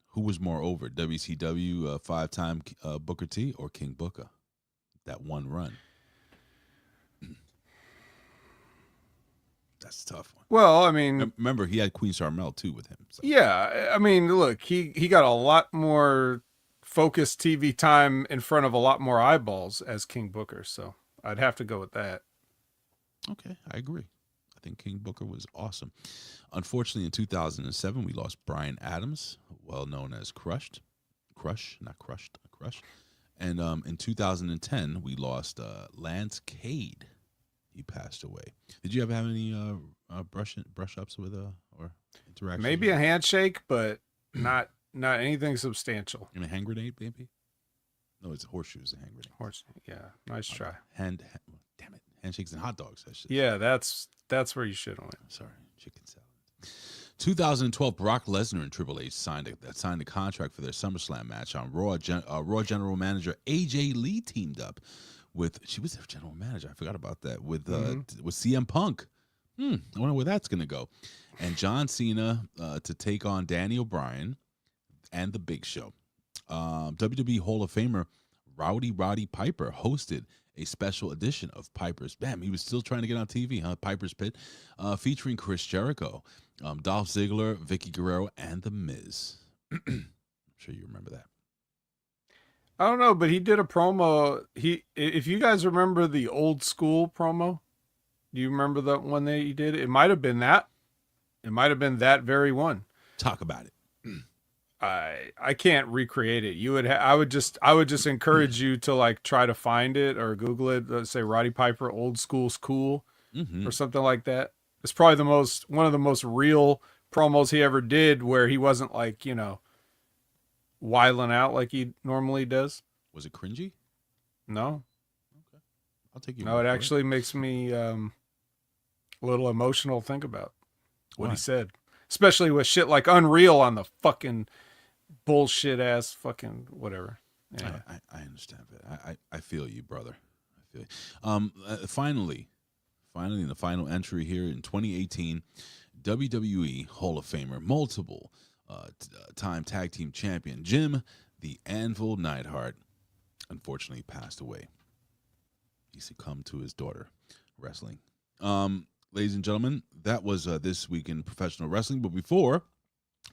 Who was more over, WCW five-time Booker T or King Booker? That one run. That's a tough one. Well, I mean, remember he had Queen Sharmell too with him. So. Yeah, I mean, look, he got a lot more focused TV time in front of a lot more eyeballs as King Booker, so I'd have to go with that. Okay, I agree. I think King Booker was awesome. Unfortunately, in 2007, we lost Bryan Adams, well known as Crush. And in 2010, we lost Lance Cade. He passed away. Did you ever have any brush ups with or interaction? Maybe a handshake, but not anything substantial. And a hand grenade, maybe? No, it's horseshoes. A hand grenade. Yeah, nice try. Damn it, handshakes and hot dogs. Yeah, that's where you should have went. Sorry, chicken salad. 2012, Brock Lesnar and Triple H signed a contract for their SummerSlam match on Raw. Raw General Manager AJ Lee teamed up with, she was their general manager. I forgot about that. With CM Punk. I wonder where that's gonna go. And John Cena to take on Danny O'Brien and the Big Show. WWE Hall of Famer Roddy Piper hosted a special edition of Piper's. Bam, he was still trying to get on TV, huh? Piper's Pit, featuring Chris Jericho, Dolph Ziggler, Vicky Guerrero, and The Miz. I'm sure you remember that. I don't know, but he did a promo. If you guys remember the old school promo, do you remember the one that he did? It might have been that. It might have been that very one. Talk about it. I can't recreate it. I would just encourage you to like try to find it or Google it. Let's say Roddy Piper old school's cool or something like that. It's probably one of the most real promos he ever did, where he wasn't like, wiling out like he normally does. Was it cringy? No. Okay, I'll take you. No, it actually makes me a little emotional to think about what he said, especially with shit like Unreal on the fucking bullshit ass fucking whatever. Anyway. I understand that. I feel you, brother. I feel you. Finally, in the final entry here in 2018, WWE Hall of Famer, multiple time tag team champion Jim the Anvil Neidhart unfortunately passed away. He succumbed to his daughter wrestling. Ladies and gentlemen, that was this week in professional wrestling. But before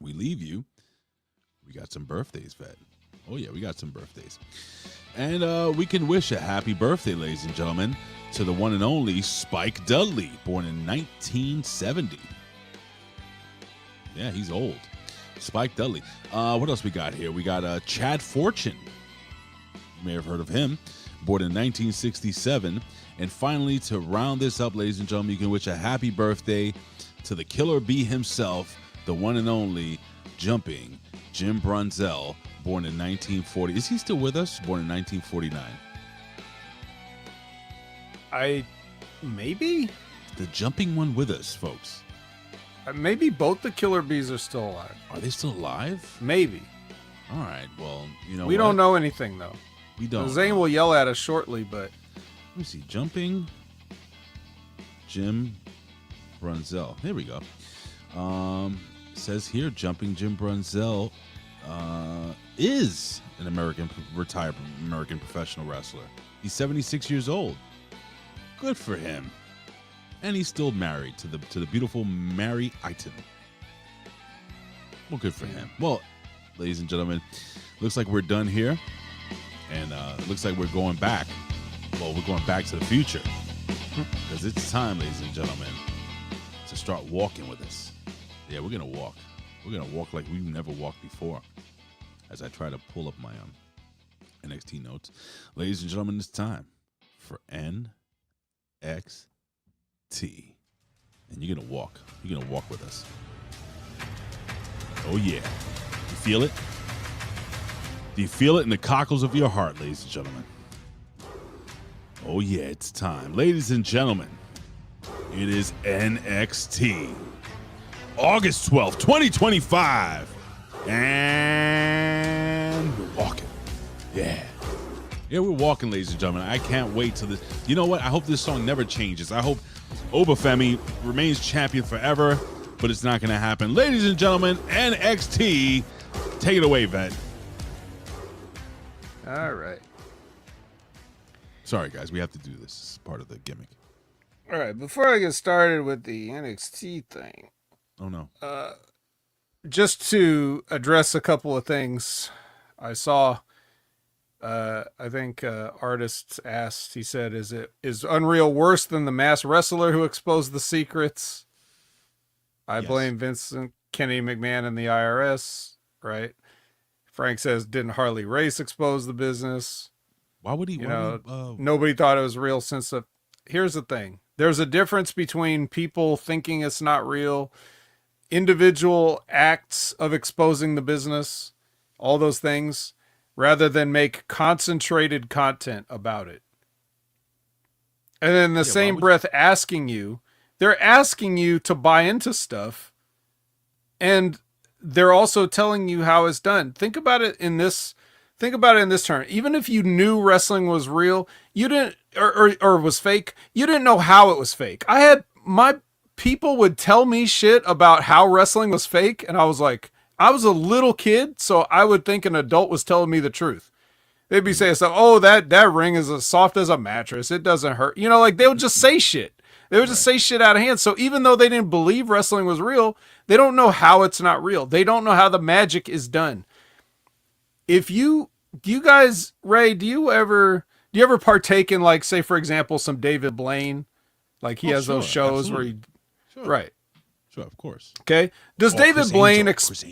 we leave you, we got some birthdays, Vet. Oh, yeah, we got some birthdays. And we can wish a happy birthday, ladies and gentlemen, to the one and only Spike Dudley, born in 1970. Yeah, he's old. Spike Dudley. What else we got here? We got Chad Fortune. You may have heard of him. Born in 1967. And finally, to round this up, ladies and gentlemen, you can wish a happy birthday to the Killer Bee himself, the one and only jumping Jim Brunzell, born in 1940. Is he still with us? Born in 1949. Maybe? The jumping one with us, folks. Maybe both the Killer Bees are still alive. Are they still alive? Maybe. All right. Well, you know we don't know anything, though. We don't. Zane will yell at us shortly, but... Let me see. Jumping Jim Brunzell. There we go. Says here, jumping Jim Brunzell is an retired American professional wrestler. He's 76 years old. Good for him. And he's still married to the beautiful Mary Iton. Well, good for him. Well, ladies and gentlemen, looks like we're done here. And looks like we're going back. Well, we're going back to the future. Because it's time, ladies and gentlemen, to start walking with us. Yeah, we're going to walk. We're going to walk like we've never walked before. As I try to pull up my NXT notes. Ladies and gentlemen, it's time for NXT. And you're going to walk. You're going to walk with us. Oh, yeah. You feel it? Do you feel it in the cockles of your heart, ladies and gentlemen? Oh, yeah, it's time. Ladies and gentlemen, it is NXT August 12th, 2025. And we're walking. Yeah. Yeah, we're walking, ladies and gentlemen. I can't wait till this. You know what? I hope this song never changes. I hope Oba Femi remains champion forever, but it's not going to happen. Ladies and gentlemen, NXT, take it away, Vet. All right. Sorry, guys. We have to do this. It's part of the gimmick. All right. Before I get started with the NXT thing. Oh, no. Just to address a couple of things I saw. I think artists asked, he said, is Unreal worse than the masked wrestler who exposed the secrets? I blame Vincent, Kenny McMahon, and the IRS, right? Frank says, didn't Harley Race expose the business? Why would he? Nobody thought it was real since the... Here's the thing. There's a difference between people thinking it's not real, individual acts of exposing the business, all those things, rather than make concentrated content about it. And in the same breath they're asking you to buy into stuff, and they're also telling you how it's done. Think about it in this term. Even if you knew wrestling was real, you didn't, or was fake, you didn't know how it was fake. My people would tell me shit about how wrestling was fake, and I was like, I was a little kid, so I would think an adult was telling me the truth. They'd be saying stuff, oh, that ring is as soft as a mattress. It doesn't hurt. You know, like they would just say shit. They would just say shit out of hand. So even though they didn't believe wrestling was real, they don't know how it's not real. They don't know how the magic is done. Do you guys, Ray, do you ever partake in, like, say, for example, some David Blaine? Like he has those shows where he, right. Sure, of course. Okay. Does David Blaine, Chris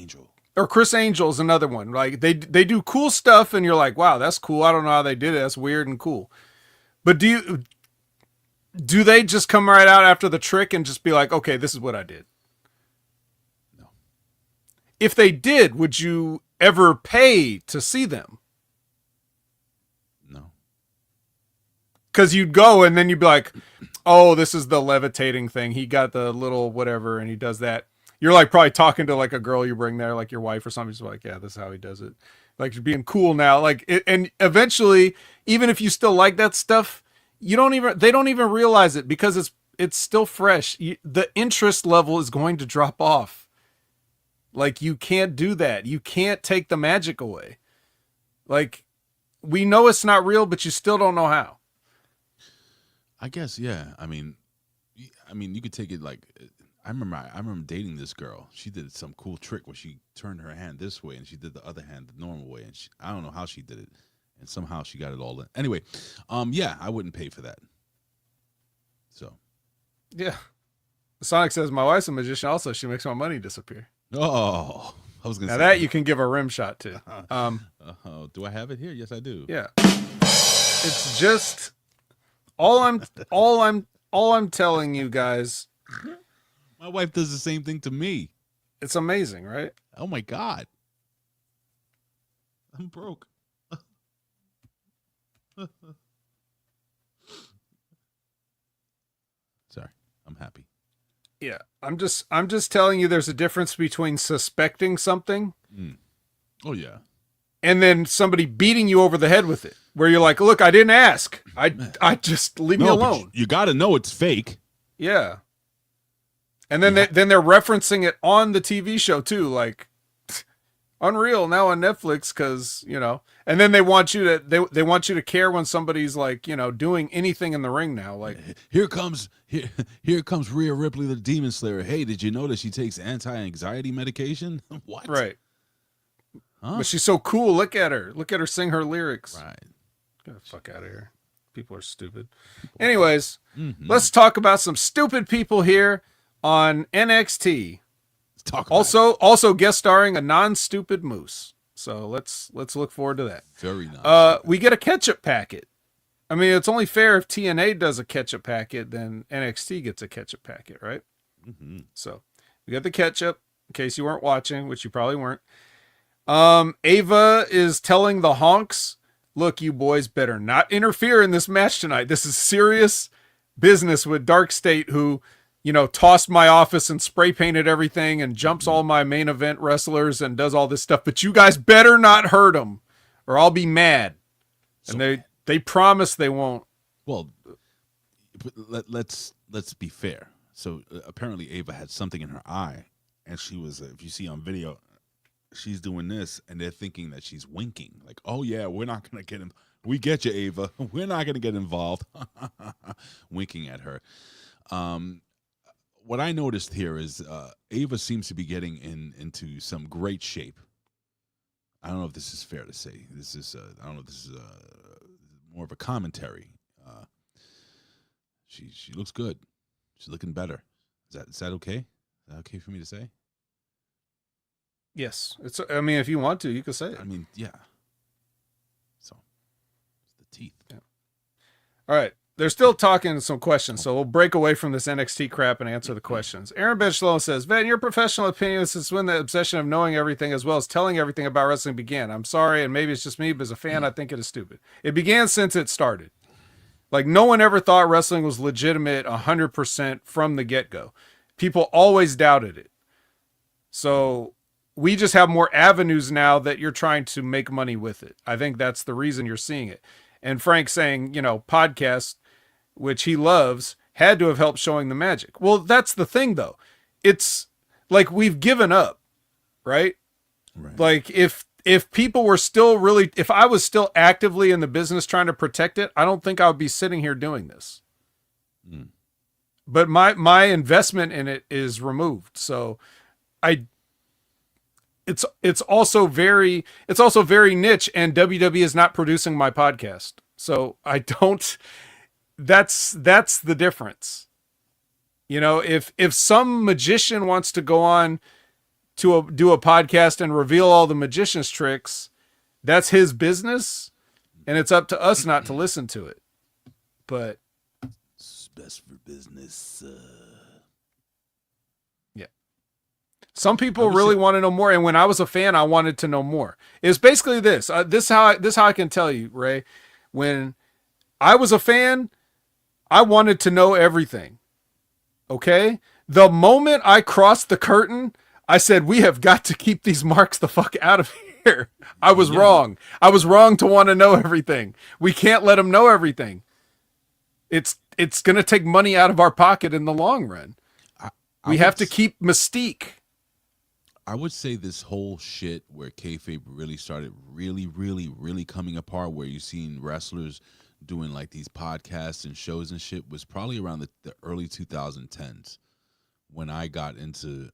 Angel is another one. Like they do cool stuff and you're like, wow, that's cool. I don't know how they did it. That's weird and cool. But do they just come right out after the trick and just be like, okay, this is what I did? No. If they did, would you ever pay to see them? No. Because you'd go and then you'd be like, oh, this is the levitating thing. He got the little whatever and he does that. You're like probably talking to like a girl you bring there, like your wife or something. She's like, yeah, this is how he does it. Like you're being cool now. Like and eventually, even if you still like that stuff, they don't even realize it because it's still fresh. The interest level is going to drop off. Like you can't do that. You can't take the magic away. Like we know it's not real, but you still don't know how. I guess, yeah. I mean, you could take it like, I remember dating this girl. She did some cool trick where she turned her hand this way and she did the other hand the normal way, and I don't know how she did it, and somehow she got it all in. Anyway, yeah, I wouldn't pay for that. So, yeah. Sonic says my wife's a magician. Also, she makes my money disappear. Oh, I was gonna say that you can give a rim shot to. Do I have it here? Yes, I do. Yeah. It's just all I'm telling you guys. My wife does the same thing to me. It's amazing, right? Oh my God. I'm broke. Sorry, I'm happy. Yeah, I'm just telling you there's a difference between suspecting something Oh yeah. and then somebody beating you over the head with it, where you're like, look, I didn't ask. I just leave me alone. You got to know it's fake. Yeah. And then then they're referencing it on the TV show too, like Unreal now on Netflix, because and then they want you to they want you to care when somebody's like doing anything in the ring now. Like here comes Rhea Ripley, the Demon Slayer. Hey, did you know that she takes anti-anxiety medication? What? Right. Huh? But she's so cool. Look at her sing her lyrics. Right. Get the fuck out of here. People are stupid. Anyways, let's talk about some stupid people here on NXT. Also guest starring a non-stupid Moose. So let's look forward to that. Very nice. We get a catch-up packet. I mean, it's only fair if TNA does a catch-up packet, then NXT gets a catch-up packet, right? Mm-hmm. So we got the catch-up, in case you weren't watching, which you probably weren't. Ava is telling the honks, look, you boys better not interfere in this match tonight. This is serious business with DarkState, who tossed my office and spray painted everything and jumps all my main event wrestlers and does all this stuff. But you guys better not hurt them or I'll be mad. And they promise they won't. Well, let's be fair. So apparently Ava had something in her eye, and she was, if you see on video, she's doing this, and they're thinking that she's winking. Like, oh yeah, we're not going to get him. We get you, Ava. We're not going to get involved. Winking at her. What I noticed here is Ava seems to be getting into some great shape. I don't know if this is fair to say. This is I don't know if this is more of a commentary. She looks good. She's looking better. Is that okay? Is that okay for me to say? Yes. I mean, if you want to, you can say it. I mean, yeah. So it's the teeth. Yeah. All right. They're still talking some questions, so we'll break away from this NXT crap and answer the questions. Aaron Bench Sloan says, Ven, your professional opinion since when the obsession of knowing everything as well as telling everything about wrestling began. I'm sorry, and maybe it's just me, but as a fan, I think it is stupid. It began since it started. Like, no one ever thought wrestling was legitimate 100% from the get-go. People always doubted it. So we just have more avenues now that you're trying to make money with it. I think that's the reason you're seeing it. And Frank saying, podcasts, which he loves, had to have helped showing the magic. Well, that's the thing, though. It's like we've given up, right? Like if people were still really, if I was still actively in the business trying to protect it, I don't think I would be sitting here doing this. But my investment in it is removed. So it's also very niche, and WWE is not producing my podcast. So I don't. That's the difference. If some magician wants to go on to do a podcast and reveal all the magician's tricks, that's his business, and it's up to us not to listen to it. But it's best for business. Yeah. Some people really want to know more, and when I was a fan, I wanted to know more. It's basically this. This how I can tell you, Ray. When I was a fan, I wanted to know everything. Okay? The moment I crossed the curtain, I said, we have got to keep these marks the fuck out of here. I was wrong. I was wrong to want to know everything. We can't let them know everything. It's going to take money out of our pocket in the long run. We have to keep mystique. I would say this whole shit where kayfabe really started really coming apart, where you've seen wrestlers doing like these podcasts and shows and shit, was probably around the early 2010s when I got into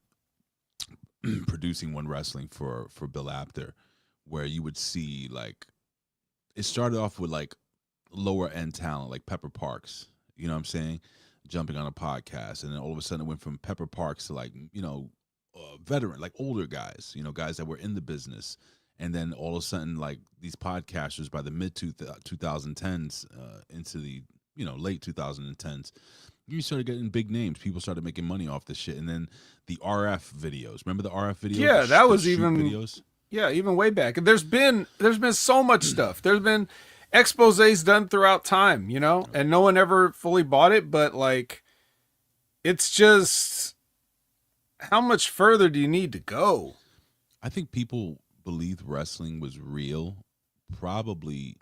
producing One Wrestling for Bill Apter, where you would see, like, it started off with like lower end talent like Pepper Parks, you know what I'm saying, jumping on a podcast, and then all of a sudden it went from Pepper Parks to like, veteran, like older guys, guys that were in the business. And then all of a sudden, like, these podcasters by the mid 2010s into the late 2010s You started getting big names. People started making money off this shit. And then the RF videos. Remember the RF videos? Yeah, that was shoot even videos? Yeah, even way back. There's been so much stuff. There's been exposés done throughout time, you know, and no one ever fully bought it. But like, it's just, how much further do you need to go? I think people believed wrestling was real probably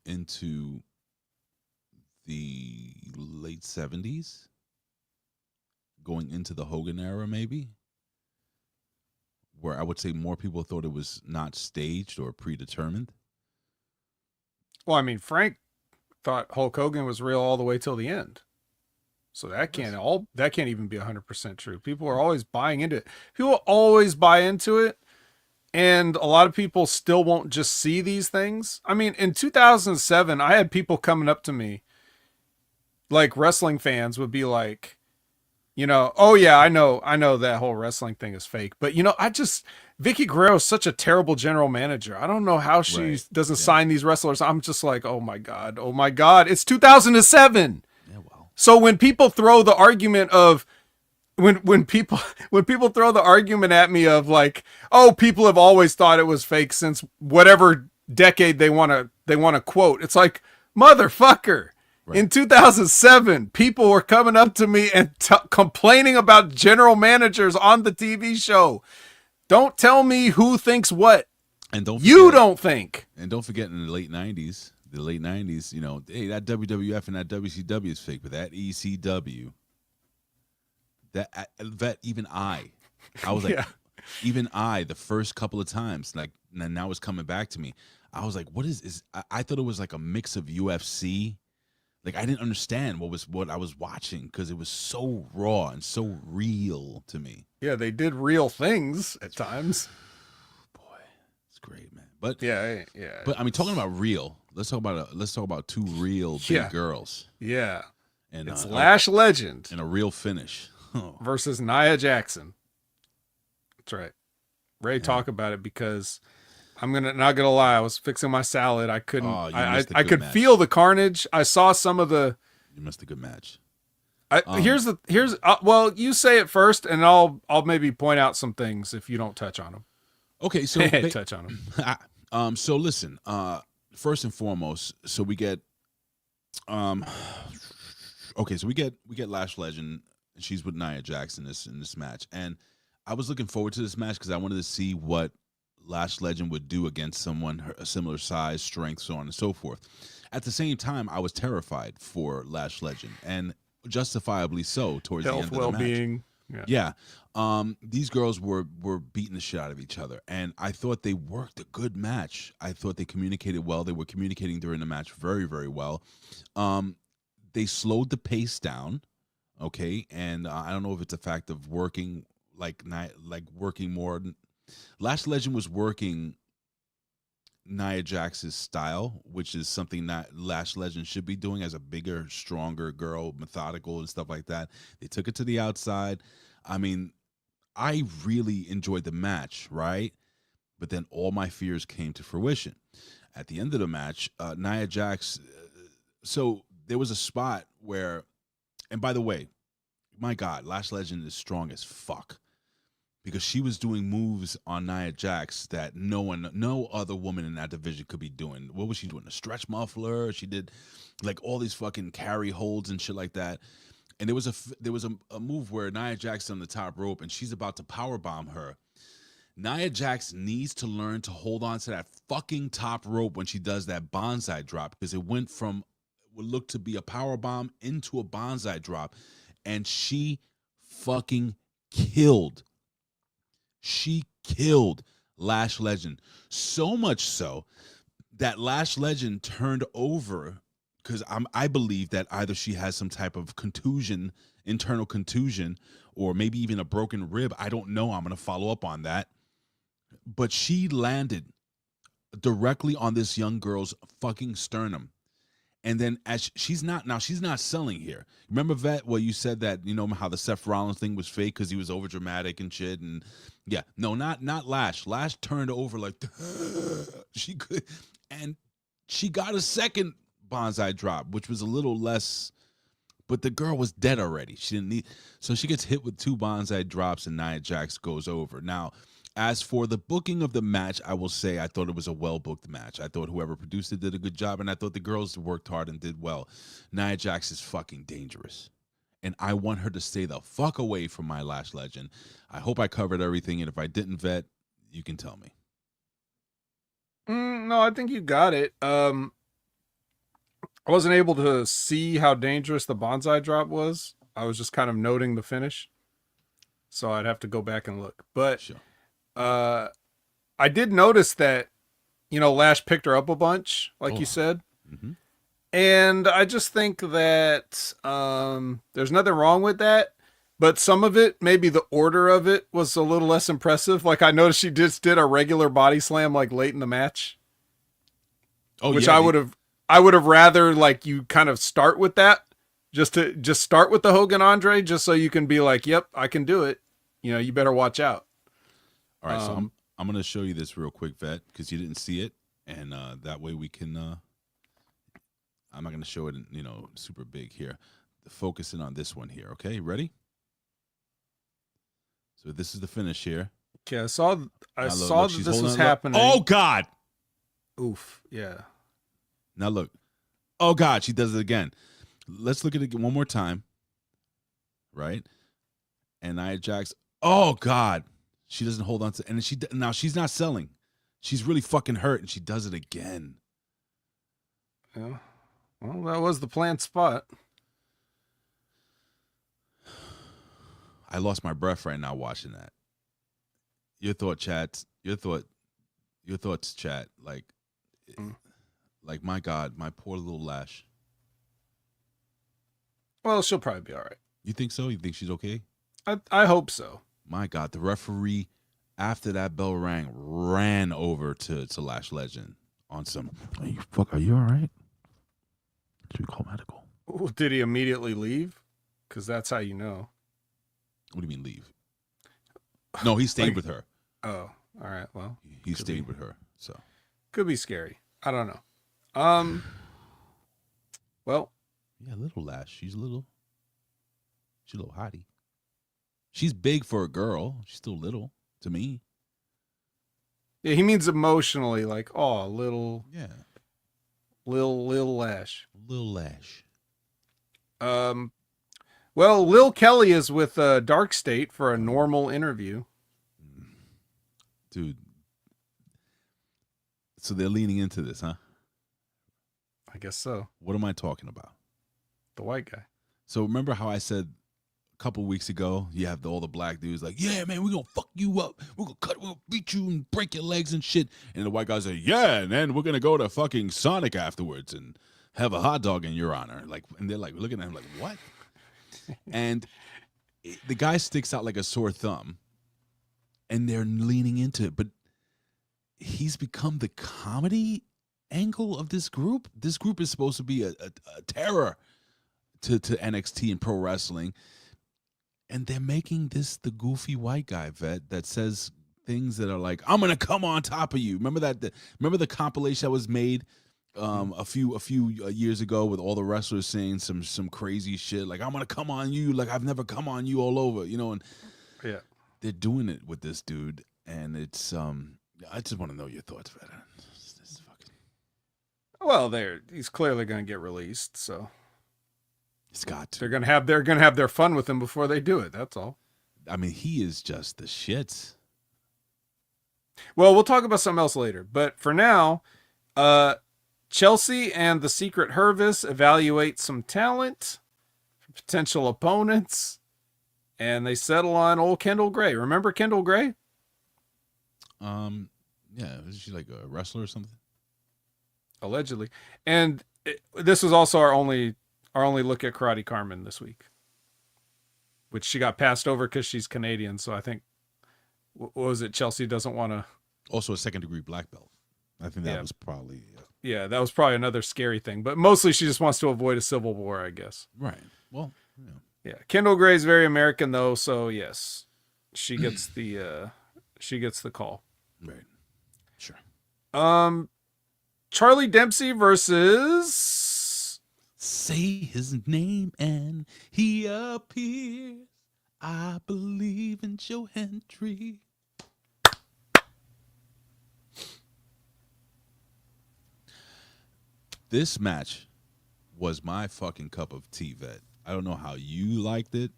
into the late 70s, going into the Hogan era, maybe, where I would say more people thought it was not staged or predetermined. Well, I mean, Frank thought Hulk Hogan was real all the way till the end. So that can't even be 100% true. People are always buying into it. People always buy into it. And a lot of people still won't just see these things. I mean, in 2007, I had people coming up to me, like wrestling fans would be like, you know, oh yeah, I know that whole wrestling thing is fake. But you know, Vicky Guerrero is such a terrible general manager. I don't know how she doesn't sign these wrestlers. I'm just like, oh my God, it's 2007. Yeah, well. So when people throw the argument of, when people throw the argument at me of like, oh, people have always thought it was fake since whatever decade they want to quote, it's like, motherfucker. Right. In 2007, people were coming up to me and complaining about general managers on the TV show. Don't tell me who thinks what. And don't think. And don't forget, in the late 90s, you know, hey, that WWF and that WCW is fake, but that ECW, that even I was like, even I, the first couple of times, like, and now it's coming back to me. I was like, what is I thought it was like a mix of UFC. Like, I didn't understand what I was watching because it was so raw and so real to me. Yeah, they did real things at times. Boy, it's great, man. But yeah. But I mean, talking about real, let's talk about two real big girls. Yeah, and it's Lash Legend and a real finish versus Nia Jackson. That's right. Ray, talk about it, because I'm not gonna lie. I was fixing my salad. I couldn't. I could feel the carnage. I saw some of the. You missed a good match. Well, you say it first, and I'll maybe point out some things if you don't touch on them. Okay, so touch on them. So listen. First and foremost, so we get. Okay, so we get Lash Legend. And she's with Nia Jax in this match, and I was looking forward to this match because I wanted to see what Lash Legend would do against someone a similar size, strength, so on and so forth. At the same time, I was terrified for Lash Legend, and justifiably so towards the end of the well-being. match. Yeah. These girls were beating the shit out of each other, and I thought they worked a good match. I thought they communicated well. They were communicating during the match very, very well. They slowed the pace down, okay, and I don't know if it's a fact of working working more. Lash Legend was working Nia Jax's style, which is something that Lash Legend should be doing as a bigger, stronger girl, methodical and stuff like that. They took it to the outside. I mean, I really enjoyed the match, right? But then all my fears came to fruition. At the end of the match, Nia Jax, so there was a spot where, and by the way, my God, Lash Legend is strong as fuck. Because she was doing moves on Nia Jax that no other woman in that division could be doing. What was she doing? A stretch muffler. She did like all these fucking carry holds and shit like that. And there was a move where Nia Jax is on the top rope and she's about to powerbomb her. Nia Jax needs to learn to hold on to that fucking top rope when she does that bonsai drop, because it went from what looked to be a powerbomb into a bonsai drop, and she fucking killed. She killed Lash Legend, so much so that Lash Legend turned over, because I believe that either she has some type of contusion, internal contusion, or maybe even a broken rib. I don't know. I'm going to follow up on that. But she landed directly on this young girl's fucking sternum. And then as she's not selling here. Remember, Vet, well, you said that, you know, how the Seth Rollins thing was fake because he was over dramatic and shit. And yeah, no, not Lash. Lash turned over like she could, and she got a second bonsai drop, which was a little less But the girl was dead already. She didn't need, so she gets hit with 2 bonsai drops and Nia Jax goes over. Now, as for the booking of the match, I will say I thought it was a well-booked match. I thought whoever produced it did a good job, and I thought the girls worked hard and did well. Nia Jax is fucking dangerous, and I want her to stay the fuck away from my Lash Legend. I hope I covered everything, and if I didn't, Vet, you can tell me. No, I think you got it. I wasn't able to see how dangerous the bonsai drop was. I was just kind of noting the finish, so I'd have to go back and look. But Sure. I did notice that, Lash picked her up a bunch, like you said. Mm-hmm. And I just think that there's nothing wrong with that. But some of it, maybe the order of it was a little less impressive. Like I noticed she just did a regular body slam like late in the match. Oh, which yeah, I would have rather like you kind of start with that. Just start with the Hogan Andre, just so you can be like, yep, I can do it. You better watch out. All right, so I'm going to show you this real quick, Vet, because you didn't see it, and that way we can. I'm not going to show it, super big here. Focusing on this one here, okay? Ready? So this is the finish here. Okay, I saw Look, that she's this holding was it. happening. Oh God! Oof, yeah. Now look. Oh God, she does it again. Let's look at it one more time. Right? And Nia Jax. Oh God. She doesn't hold on to, and now she's not selling. She's really fucking hurt, and she does it again. Yeah. Well, that was the planned spot. I lost my breath right now watching that. Your thoughts, chat. Like my God, my poor little Lash. Well, she'll probably be all right. You think so? You think she's okay? I hope so. My God, the referee, after that bell rang, ran over to Lash Legend on some. Are you all right? Should we call medical? Did he immediately leave? Because that's how you know. What do you mean leave? No, he stayed with her. Oh, all right. Well, he stayed with her. So could be scary. I don't know. Well, yeah, little Lash. She's a little hottie. She's big for a girl. She's still little to me. Yeah, he means emotionally, like, oh, little Yeah, Lil Lash. little Lash. Well, Lil Kelly is with DarkState for a normal interview. Dude. So they're leaning into this, huh? I guess so. What am I talking about? The white guy. So remember how I said a couple weeks ago, you have all the black dudes like, yeah, man, we're going to fuck you up. We're going to beat you and break your legs and shit. And the white guys say, yeah, and then we're going to go to fucking Sonic afterwards and have a hot dog in your honor. Like, and they're like looking at him like, what? And the guy sticks out like a sore thumb, and they're leaning into it. But he's become the comedy angle of this group. This group is supposed to be a terror to NXT and pro wrestling. And they're making this the goofy white guy, Vet, that says things that are like, I'm going to come on top of you. Remember the compilation that was made a few years ago with all the wrestlers saying some crazy shit like, I'm gonna come on you like I've never come on you all over, and Yeah, they're doing it with this dude, and it's I just want to know your thoughts, Vet. well, he's clearly going to get released, so It's got to. they're going to have their fun with him before they do it. That's all. I mean, he is just the shits. Well, we'll talk about something else later, but for now, Chelsea and the Secret Hervis evaluate some talent for potential opponents, and they settle on old Kendall Gray. Remember Kendall Gray? Yeah, is she like a wrestler or something? Allegedly. And this was also our only look at Karate Carmen this week, which she got passed over because she's Canadian. So I think, what was it? Chelsea doesn't want to. Also a second-degree black belt. I think that was probably. Yeah, that was probably another scary thing. But mostly she just wants to avoid a civil war, I guess. Right. Well, yeah. Yeah. Kendall Gray is very American, though. So, yes, she gets the call. Right. Sure. Charlie Dempsey versus Say his name and he appears. I believe in Joe Hendry. This match was my fucking cup of tea, Vet. I don't know how you liked it.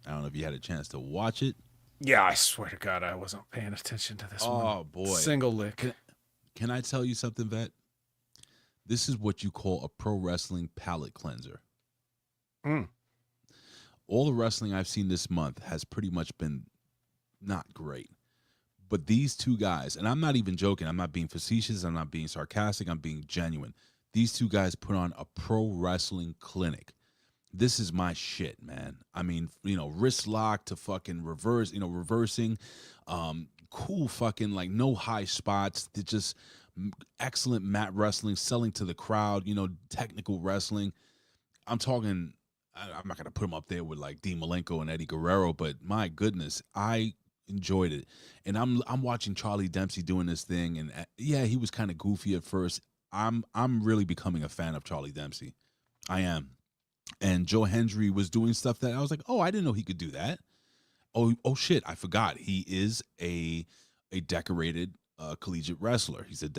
I don't know if you had a chance to watch it. Yeah, I swear to God, I wasn't paying attention to this one. Oh, boy. Single lick. Can I tell you something, Vet? This is what you call a pro wrestling palate cleanser. All the wrestling I've seen this month has pretty much been not great. But these two guys, and I'm not even joking, I'm not being facetious, I'm not being sarcastic, I'm being genuine. These two guys put on a pro wrestling clinic. This is my shit, man. I mean, wrist lock to fucking reverse, reversing, cool fucking, like, no high spots. They're just excellent mat wrestling, selling to the crowd, technical wrestling. I'm talking, I'm not going to put them up there with, like, Dean Malenko and Eddie Guerrero, but my goodness, I enjoyed it. And I'm watching Charlie Dempsey doing this thing, and yeah, he was kind of goofy at first. I'm really becoming a fan of Charlie Dempsey. I am. And Joe Hendry was doing stuff that I was like, oh, I didn't know he could do that. Oh shit, I forgot. He is a decorated collegiate wrestler. He's a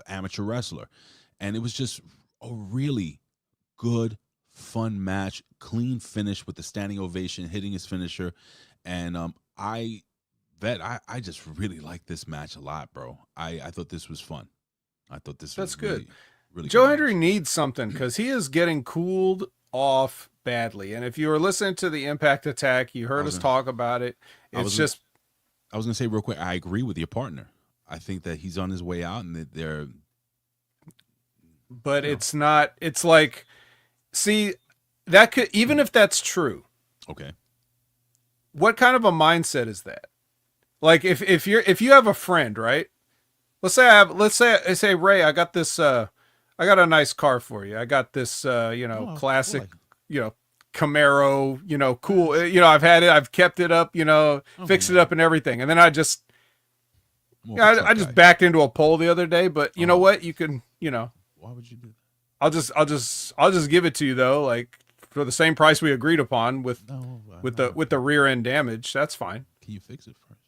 amateur wrestler. And it was just a really good, fun match, clean finish with the standing ovation, hitting his finisher. And I just really liked this match a lot, bro. I thought this was fun. I thought this was good. Really Joe good Hendry match. needs something because he is getting cooled off badly. And if you were listening to the Impact Attack, you heard us talk about it. I was going to say real quick, I agree with your partner. I think that he's on his way out and that they're... But it's not... It's like... See, that could... Even if that's true... Okay. What kind of a mindset is that? Like, if you have a friend, right? Let's say Ray, I got this I got a nice car for you. I got this classic, Camaro, cool. I've had it, I've kept it up, fixed it up and everything. And then I just backed into a pole the other day, but you know what? You can, Why would you do that? I'll just give it to you though, like for the same price we agreed upon with the rear end damage. That's fine. Can you fix it first?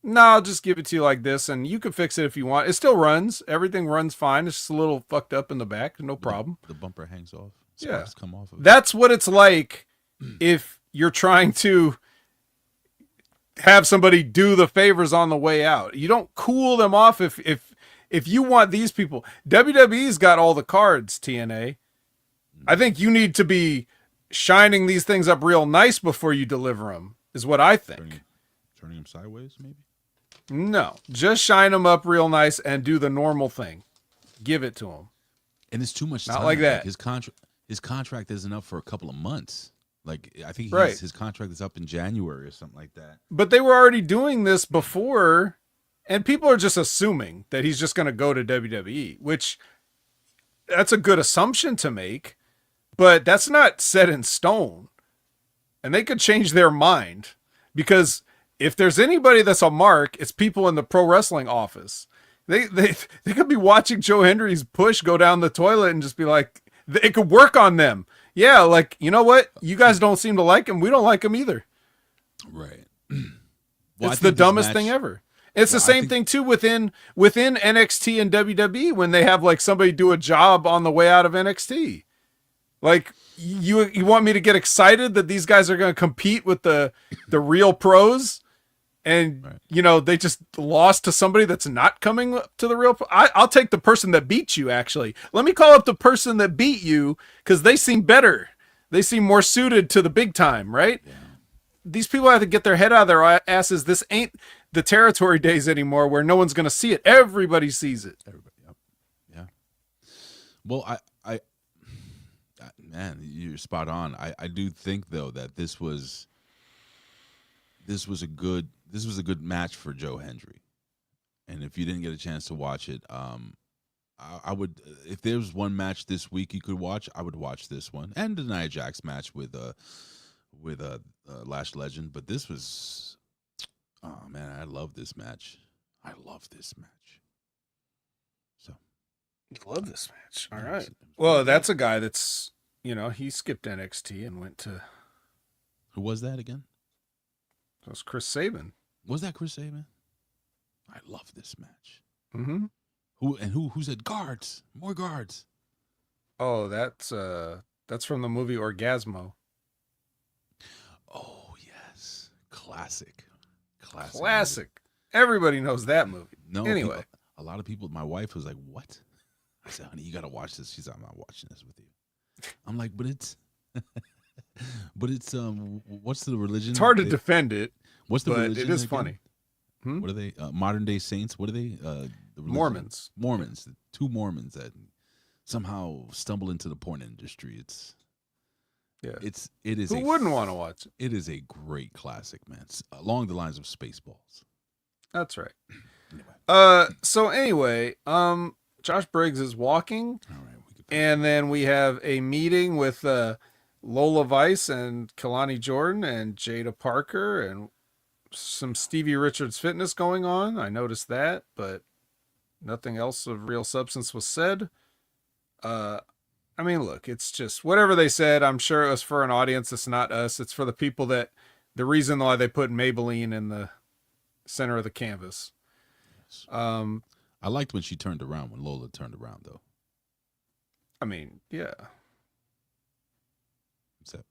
No, I'll just give it to you like this, and you can fix it if you want. It still runs. Everything runs fine. It's just a little fucked up in the back. No problem. The bumper hangs off. Yeah. Sparks come off of it. That's what it's like if you're trying to have somebody do the favors on the way out. You don't cool them off if you want these people. WWE's got all the cards, TNA. I think you need to be shining these things up real nice before you deliver them, is what I think. Turning them sideways, maybe? No, just shine them up real nice and do the normal thing. Give it to him. And it's too much Not time. like that. His contract isn't up for a couple of months. Like, I think his contract is up in January or something like that. But they were already doing this before, and people are just assuming that he's just going to go to WWE, which that's a good assumption to make, but that's not set in stone. And they could change their mind, because if there's anybody that's a mark, it's people in the pro wrestling office. They could be watching Joe Hendry's push go down the toilet and just be like, it could work on them. Yeah, like, you know what? You guys don't seem to like him. We don't like him either. Right. It's the dumbest thing ever. It's the same thing too within NXT and WWE when they have like somebody do a job on the way out of NXT. Like, you want me to get excited that these guys are going to compete with the real pros, and they just lost to somebody that's not coming to the real. I'll take the person that beat you. Actually, let me call up the person that beat you because they seem better. They seem more suited to the big time, right? Yeah. These people have to get their head out of their asses. This ain't the territory days anymore where no one's going to see it. Everybody sees it. Everybody, yep. Yeah. Well, man, you're spot on. I do think though that this was a good match for Joe Hendry. And if you didn't get a chance to watch it, I would, if there was one match this week you could watch, I would watch this one and the Nia Jax match with Lash Legend. But this was, oh man, I love this match. So Love this match. All right. Well, that's a guy that's, he skipped NXT and went to. Who was that again? That was Chris Sabin. Was that Chris Sabin? I love this match. Mm-hmm. Who said guards? More guards. Oh, that's from the movie Orgasmo. Oh yes, classic. Movie. Everybody knows that movie. No, anyway, a lot of people. My wife was like, "What?" I said, "Honey, you got to watch this." She's like, "I'm not watching this with you." I'm like, "But it's, what's the religion?" It's hard to defend it. What's the religion? It is again? funny. What are they? Modern day saints? What are they? The Mormons. Mormons. The two Mormons that somehow stumble into the porn industry. It is. Who wouldn't want to watch it? It is a great classic, man. It's along the lines of Spaceballs. That's right. Anyway. Josh Briggs is walking. All right. And then we have a meeting with Lola Vice and Kelani Jordan and Jada Parker and some Stevie Richards fitness going on. I noticed that, but nothing else of real substance was said. I mean, look, it's just whatever they said. I'm sure it was for an audience. It's not us. It's for the people the reason why they put Maybelline in the center of the canvas. Yes. I liked when she turned around, when Lola turned around, though. I mean, yeah. What's that?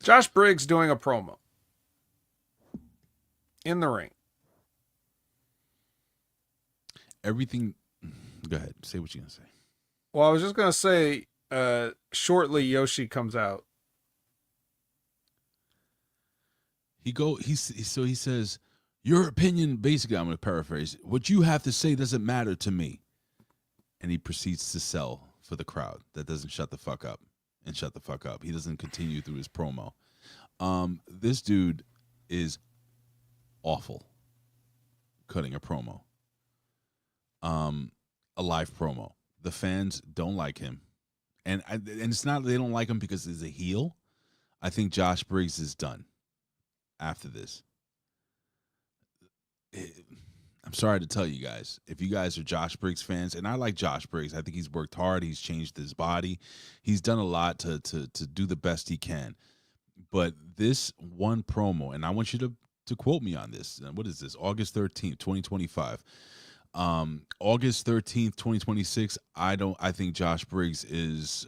Josh Briggs doing a promo in the ring. Everything. Go ahead. Say what you're going to say. Well, I was just going to say, shortly Yoshi comes out. He says, your opinion, basically, I'm going to paraphrase, what you have to say doesn't matter to me. And he proceeds to sell for the crowd that doesn't shut the fuck up. He doesn't continue through his promo. This dude is awful cutting a promo. A live promo. The fans don't like him. And it's not they don't like him because he's a heel. I think Josh Briggs is done after this. I'm sorry to tell you guys, if you guys are Josh Briggs fans, and I like Josh Briggs, I think he's worked hard. He's changed his body. He's done a lot to do the best he can. But this one promo, and I want you to quote me on this. What is this? August 13th, 2025. August 13th, 2026. I think Josh Briggs is,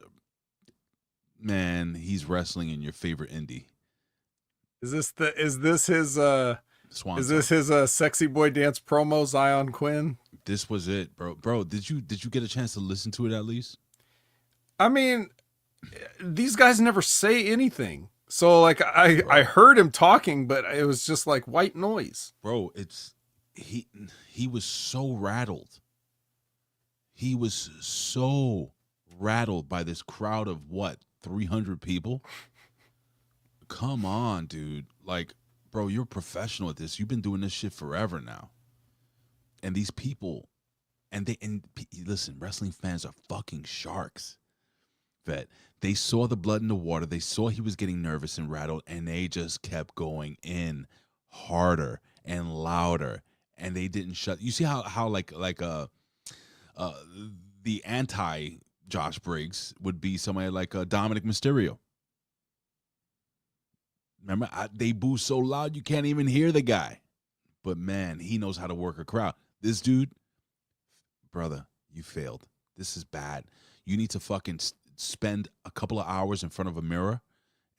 man, he's wrestling in your favorite indie. Is this his Swan Is this his sexy boy dance promo, Zion Quinn? This was it, bro. Bro, did you get a chance to listen to it at least? I mean, these guys never say anything. So like I heard him talking, but it was just like white noise. Bro, he was so rattled. He was so rattled by this crowd of 300 people? Come on, dude. Like, bro, you're a professional at this. You've been doing this shit forever now. And these people, listen, wrestling fans are fucking sharks. Vet, they saw the blood in the water. They saw he was getting nervous and rattled, and they just kept going in harder and louder. And they didn't shut. You see how the anti Josh Briggs would be somebody like Dominic Mysterio. Remember, they boo so loud you can't even hear the guy. But man, he knows how to work a crowd. This dude, brother, you failed. This is bad. You need to fucking spend a couple of hours in front of a mirror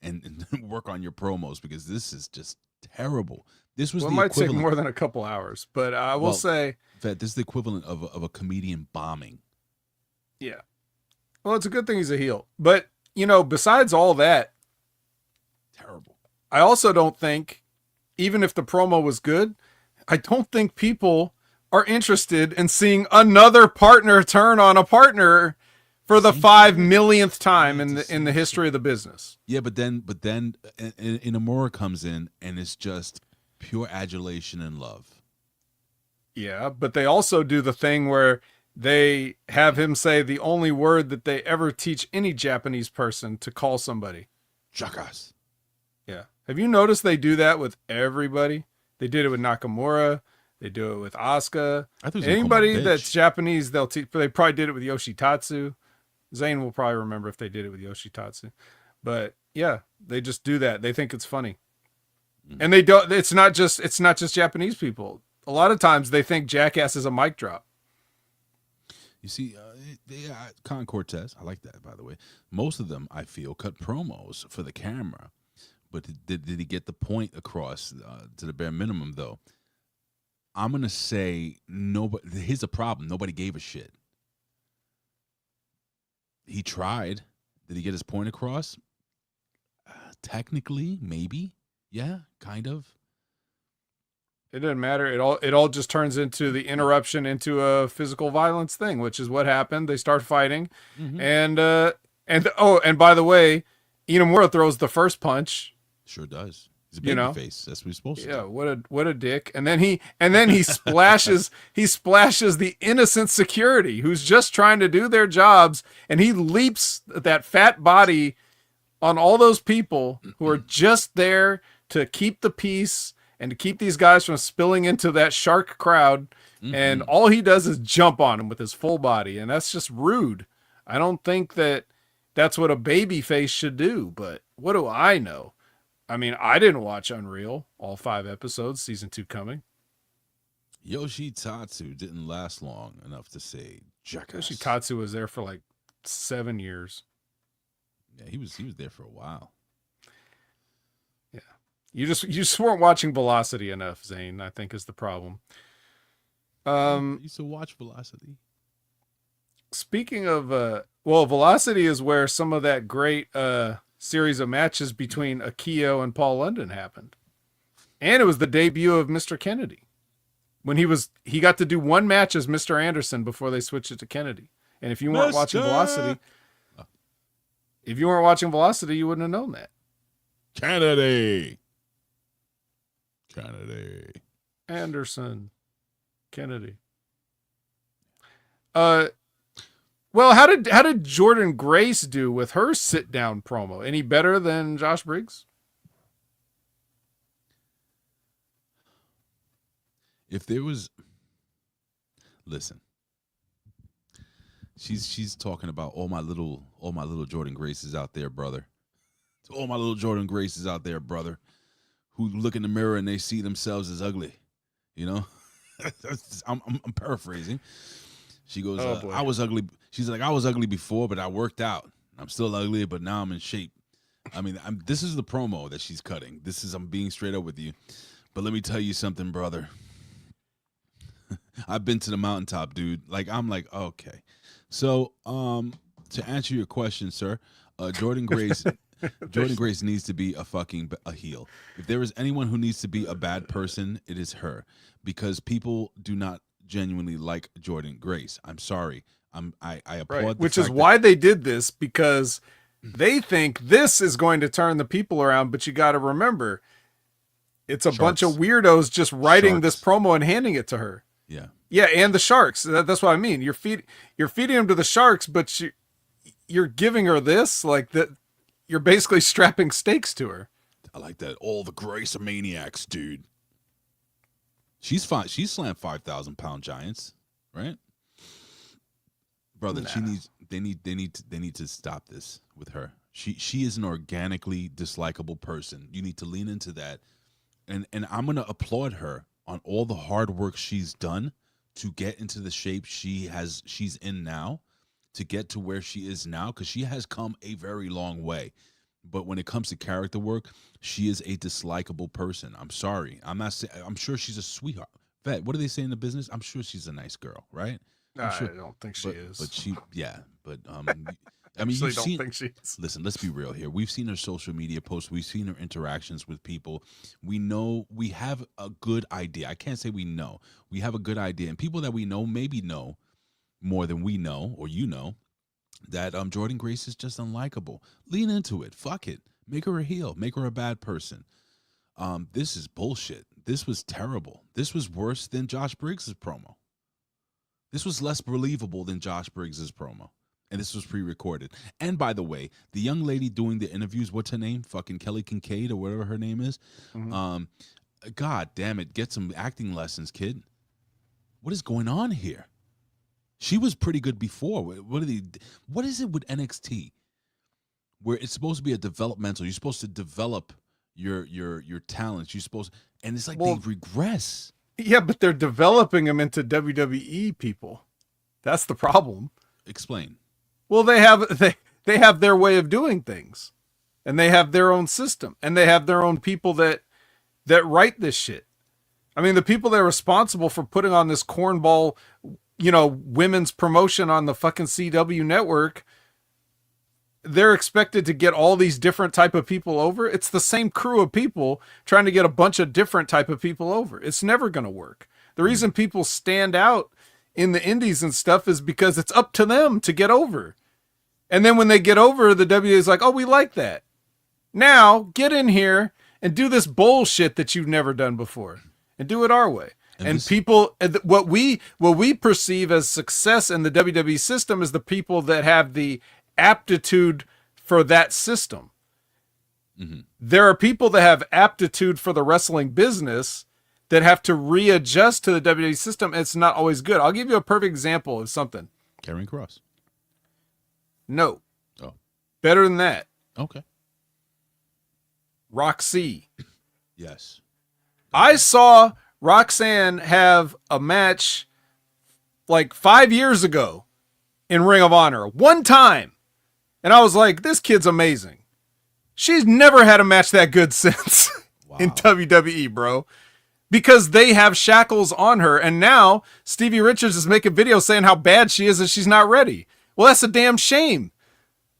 and work on your promos, because this is just terrible. This was it the might take equivalent. more than a couple hours, but I will say that this is the equivalent of a comedian bombing. Yeah. Well, it's a good thing he's a heel. But, besides all that, terrible. I also don't think, even if the promo was good, I don't think people are interested in seeing another partner turn on a partner for the 5 millionth time in the history of the business. Yeah, but then Inamura comes in, and it's just pure adulation and love. Yeah, but they also do the thing where they have him say the only word that they ever teach any Japanese person to call somebody. Jackass. Yeah. Have you noticed they do that with everybody? They did it with Nakamura. They do it with Asuka. I thought he was gonna call him a Anybody bitch. that's Japanese, they'll teach. They probably did it with Yoshitatsu. Zane will probably remember if they did it with Yoshitatsu. But yeah, they just do that. They think it's funny. And they don't. It's not just Japanese people. A lot of times they think Jackass is a mic drop. You see, Con Cortez, I like that, by the way. Most of them, I feel, cut promos for the camera. But did he get the point across to the bare minimum, though? I'm going to say nobody. Here's the problem. Nobody gave a shit. He tried. Did he get his point across? Technically, maybe. Yeah, kind of. It doesn't matter. It all just turns into the interruption into a physical violence thing, which is what happened. They start fighting, and by the way, Inamura throws the first punch. Sure does. He's a baby face. That's what he's supposed to do. Yeah, what a dick. And then he splashes the innocent security who's just trying to do their jobs, and he leaps that fat body on all those people who are just there to keep the peace and to keep these guys from spilling into that shark crowd. And all he does is jump on him with his full body, and that's just rude. I don't think that's what a baby face should do, but what do I know? I mean, I didn't watch Unreal, all 5 episodes, season 2 coming. Yoshitatsu didn't last long enough to say Jackass. Yoshitatsu was there for like 7 years. Yeah, he was there for a while. Yeah. You just weren't watching Velocity enough, Zane, I think is the problem. I used to watch Velocity. Speaking of Velocity is where some of that great series of matches between Akio and Paul London happened. And it was the debut of Mr. Kennedy. When he got to do one match as Mr. Anderson before they switched it to Kennedy. And if you weren't watching Velocity, you wouldn't have known that. Kennedy. Anderson. Kennedy. Well, how did Jordan Grace do with her sit down promo? Any better than Josh Briggs? If there was, listen, she's talking about all my little Jordan Graces out there, brother. To all my little Jordan Graces out there, brother, who look in the mirror and they see themselves as ugly. You know, I'm paraphrasing. She goes, I was ugly. She's like, I was ugly before, but I worked out. I'm still ugly, but now I'm in shape. I mean, this is the promo that she's cutting. I'm being straight up with you. But let me tell you something, brother. I've been to the mountaintop, dude. I'm like, okay. So, to answer your question, sir, Jordan Grace needs to be a heel. If there is anyone who needs to be a bad person, it is her, because people do not genuinely like Jordan Grace. I'm sorry. I applaud. Right. Which is why they did this, because they think this is going to turn the people around. But you got to remember, it's a bunch of weirdos just writing this promo and handing it to her. Yeah. Yeah, and the sharks. That's what I mean. You're feeding them to the sharks, but you're giving her this, like that. You're basically strapping stakes to her. I like that. All the Grace are maniacs, dude. She's fine. She slammed 5,000-pound giants, right? Brother, Nah. They need to stop this with her. She is an organically dislikable person. You need to lean into that. And I'm gonna applaud her on all the hard work she's done to get into the shape she's in now, to get to where she is now, because she has come a very long way. But when it comes to character work, she is a dislikable person. I'm sorry. I'm not saying. I'm sure she's a sweetheart. Vet, what do they say in the business? I'm sure she's a nice girl, right? I don't think she is. But she, yeah. But I I mean, don't think she is. Listen, let's be real here. We've seen her social media posts. We've seen her interactions with people. We know, we have a good idea. I can't say we know. We have a good idea, and people that we know maybe know more than we know, or you know, that Jordan Grace is just unlikable. Lean into it. Fuck it. Make her a heel. Make her a bad person. This is bullshit. This was terrible. This was worse than Josh Briggs' promo. This was less believable than Josh Briggs' promo. And this was pre-recorded. And by the way, the young lady doing the interviews, what's her name? Fucking Kelly Kincaid or whatever her name is. Mm-hmm. God damn it. Get some acting lessons, kid. What is going on here? She was pretty good before. What is it with NXT where it's supposed to be a developmental? You're supposed to develop your talents. You're supposed, and it's like they regress. Yeah, but they're developing them into WWE people. That's the problem. Explain. Well, they have their way of doing things, and they have their own system, and they have their own people that write this shit. I mean, the people that are responsible for putting on this cornball, women's promotion on the fucking CW network, they're expected to get all these different type of people over. It's the same crew of people trying to get a bunch of different type of people over. It's never going to work. The reason people stand out in the indies and stuff is because it's up to them to get over. And then when they get over, the WWE is like, oh, we like that. Now get in here and do this bullshit that you've never done before and do it our way. And people, what we perceive as success in the WWE system is the people that have the aptitude for that system. Mm-hmm. There are people that have aptitude for the wrestling business that have to readjust to the WWE system. It's not always good. I'll give you a perfect example of something. Karrion Kross. No. Oh. Better than that. Okay. Roxy. Yes. I saw Roxanne have a match like 5 years ago in Ring of Honor. One time. And I was like, this kid's amazing. She's never had a match that good since in WWE, bro. Because they have shackles on her. And now Stevie Richards is making videos saying how bad she is and she's not ready. Well, that's a damn shame.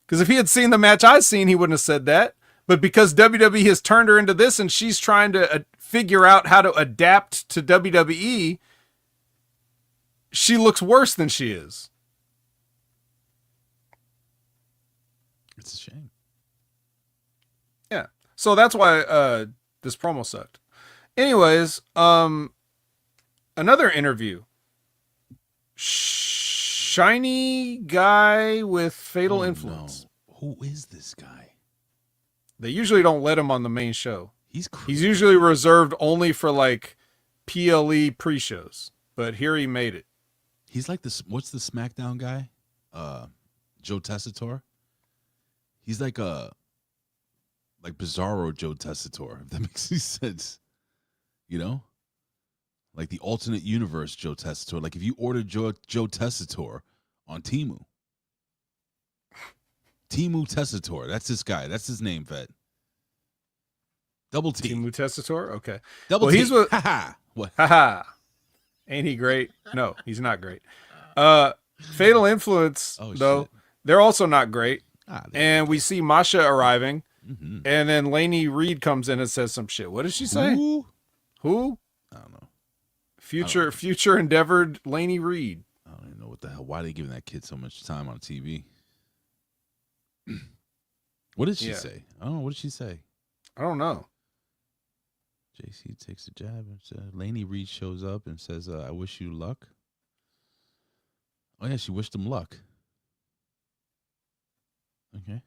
Because if he had seen the match I've seen, he wouldn't have said that. But because WWE has turned her into this and she's trying to figure out how to adapt to WWE, she looks worse than she is. It's a shame. Yeah. So that's why this promo sucked. Anyways, another interview. Shiny guy with fatal influence. No. Who is this guy? They usually don't let him on the main show. He's usually reserved only for like PLE pre-shows, but here he made it. He's like this. What's the SmackDown guy? Joe Tessitore. He's like Bizarro Joe Tessitore, if that makes any sense. Like the alternate universe Joe Tessitore. Like if you ordered Joe Tessitore on Temu. Temu Tessitore. That's this guy. That's his name, Vet. Double T. Temu Tessitore? Okay. Double T. He's with... Ha-ha. What? Ha-ha. Ain't he great? No, he's not great. Fatal Influence, though, shit. They're also not great. And we see Masha arriving, and then Lainey Reed comes in and says some shit. What does she say? Who? I don't know. Future endeavored Lainey Reed. I don't even know what the hell. Why are they giving that kid so much time on TV? What did she say? I don't know. What did she say? I don't know. Jacy takes a jab and says, Lainey Reed shows up and says, I wish you luck. Oh, yeah, she wished him luck. Okay.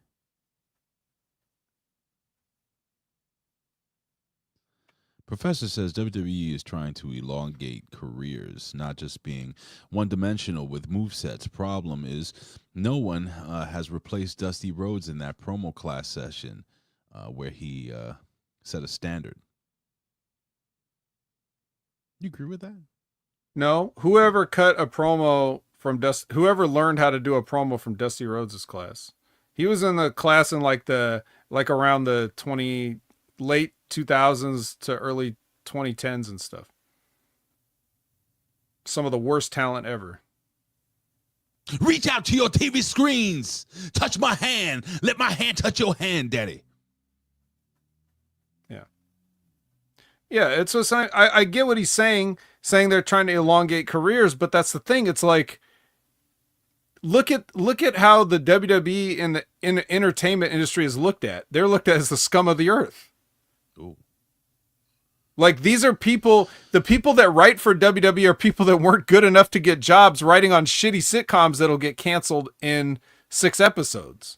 Professor says WWE is trying to elongate careers, not just being one-dimensional with movesets. Problem is, no one has replaced Dusty Rhodes in that promo class session where he set a standard. You agree with that? No. Whoever cut a promo from whoever learned how to do a promo from Dusty Rhodes' class. He was in the class in like around the late 2000s to early 2010s and stuff. Some of the worst talent ever. Reach out to your TV screens. Touch my hand. Let my hand touch your hand, Daddy. Yeah. Yeah, it's a sign. I get what he's saying they're trying to elongate careers, but that's the thing. It's like, look at how the WWE in the entertainment industry is looked at. They're looked at as the scum of the earth. Ooh. Like, these are people, the people that write for WWE are people that weren't good enough to get jobs writing on shitty sitcoms that'll get canceled in 6 episodes.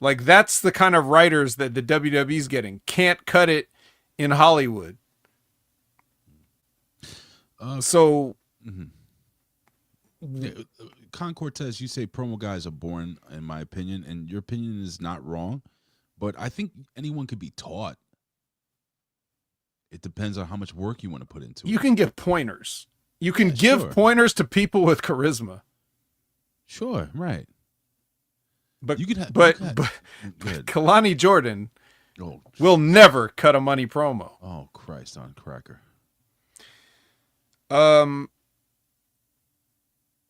Like, that's the kind of writers that the WWE's getting. Can't cut it in Hollywood. So, Yeah, Con Cortez, you say promo guys are boring, in my opinion, and your opinion is not wrong, but I think anyone could be taught. It depends on how much work you want to put into you it. can give pointers. You can Yeah, give sure. pointers to people with charisma. Sure, right. But You could have, but good. Kelani Jordan Oh, will never cut a money promo. oh, Christ on cracker.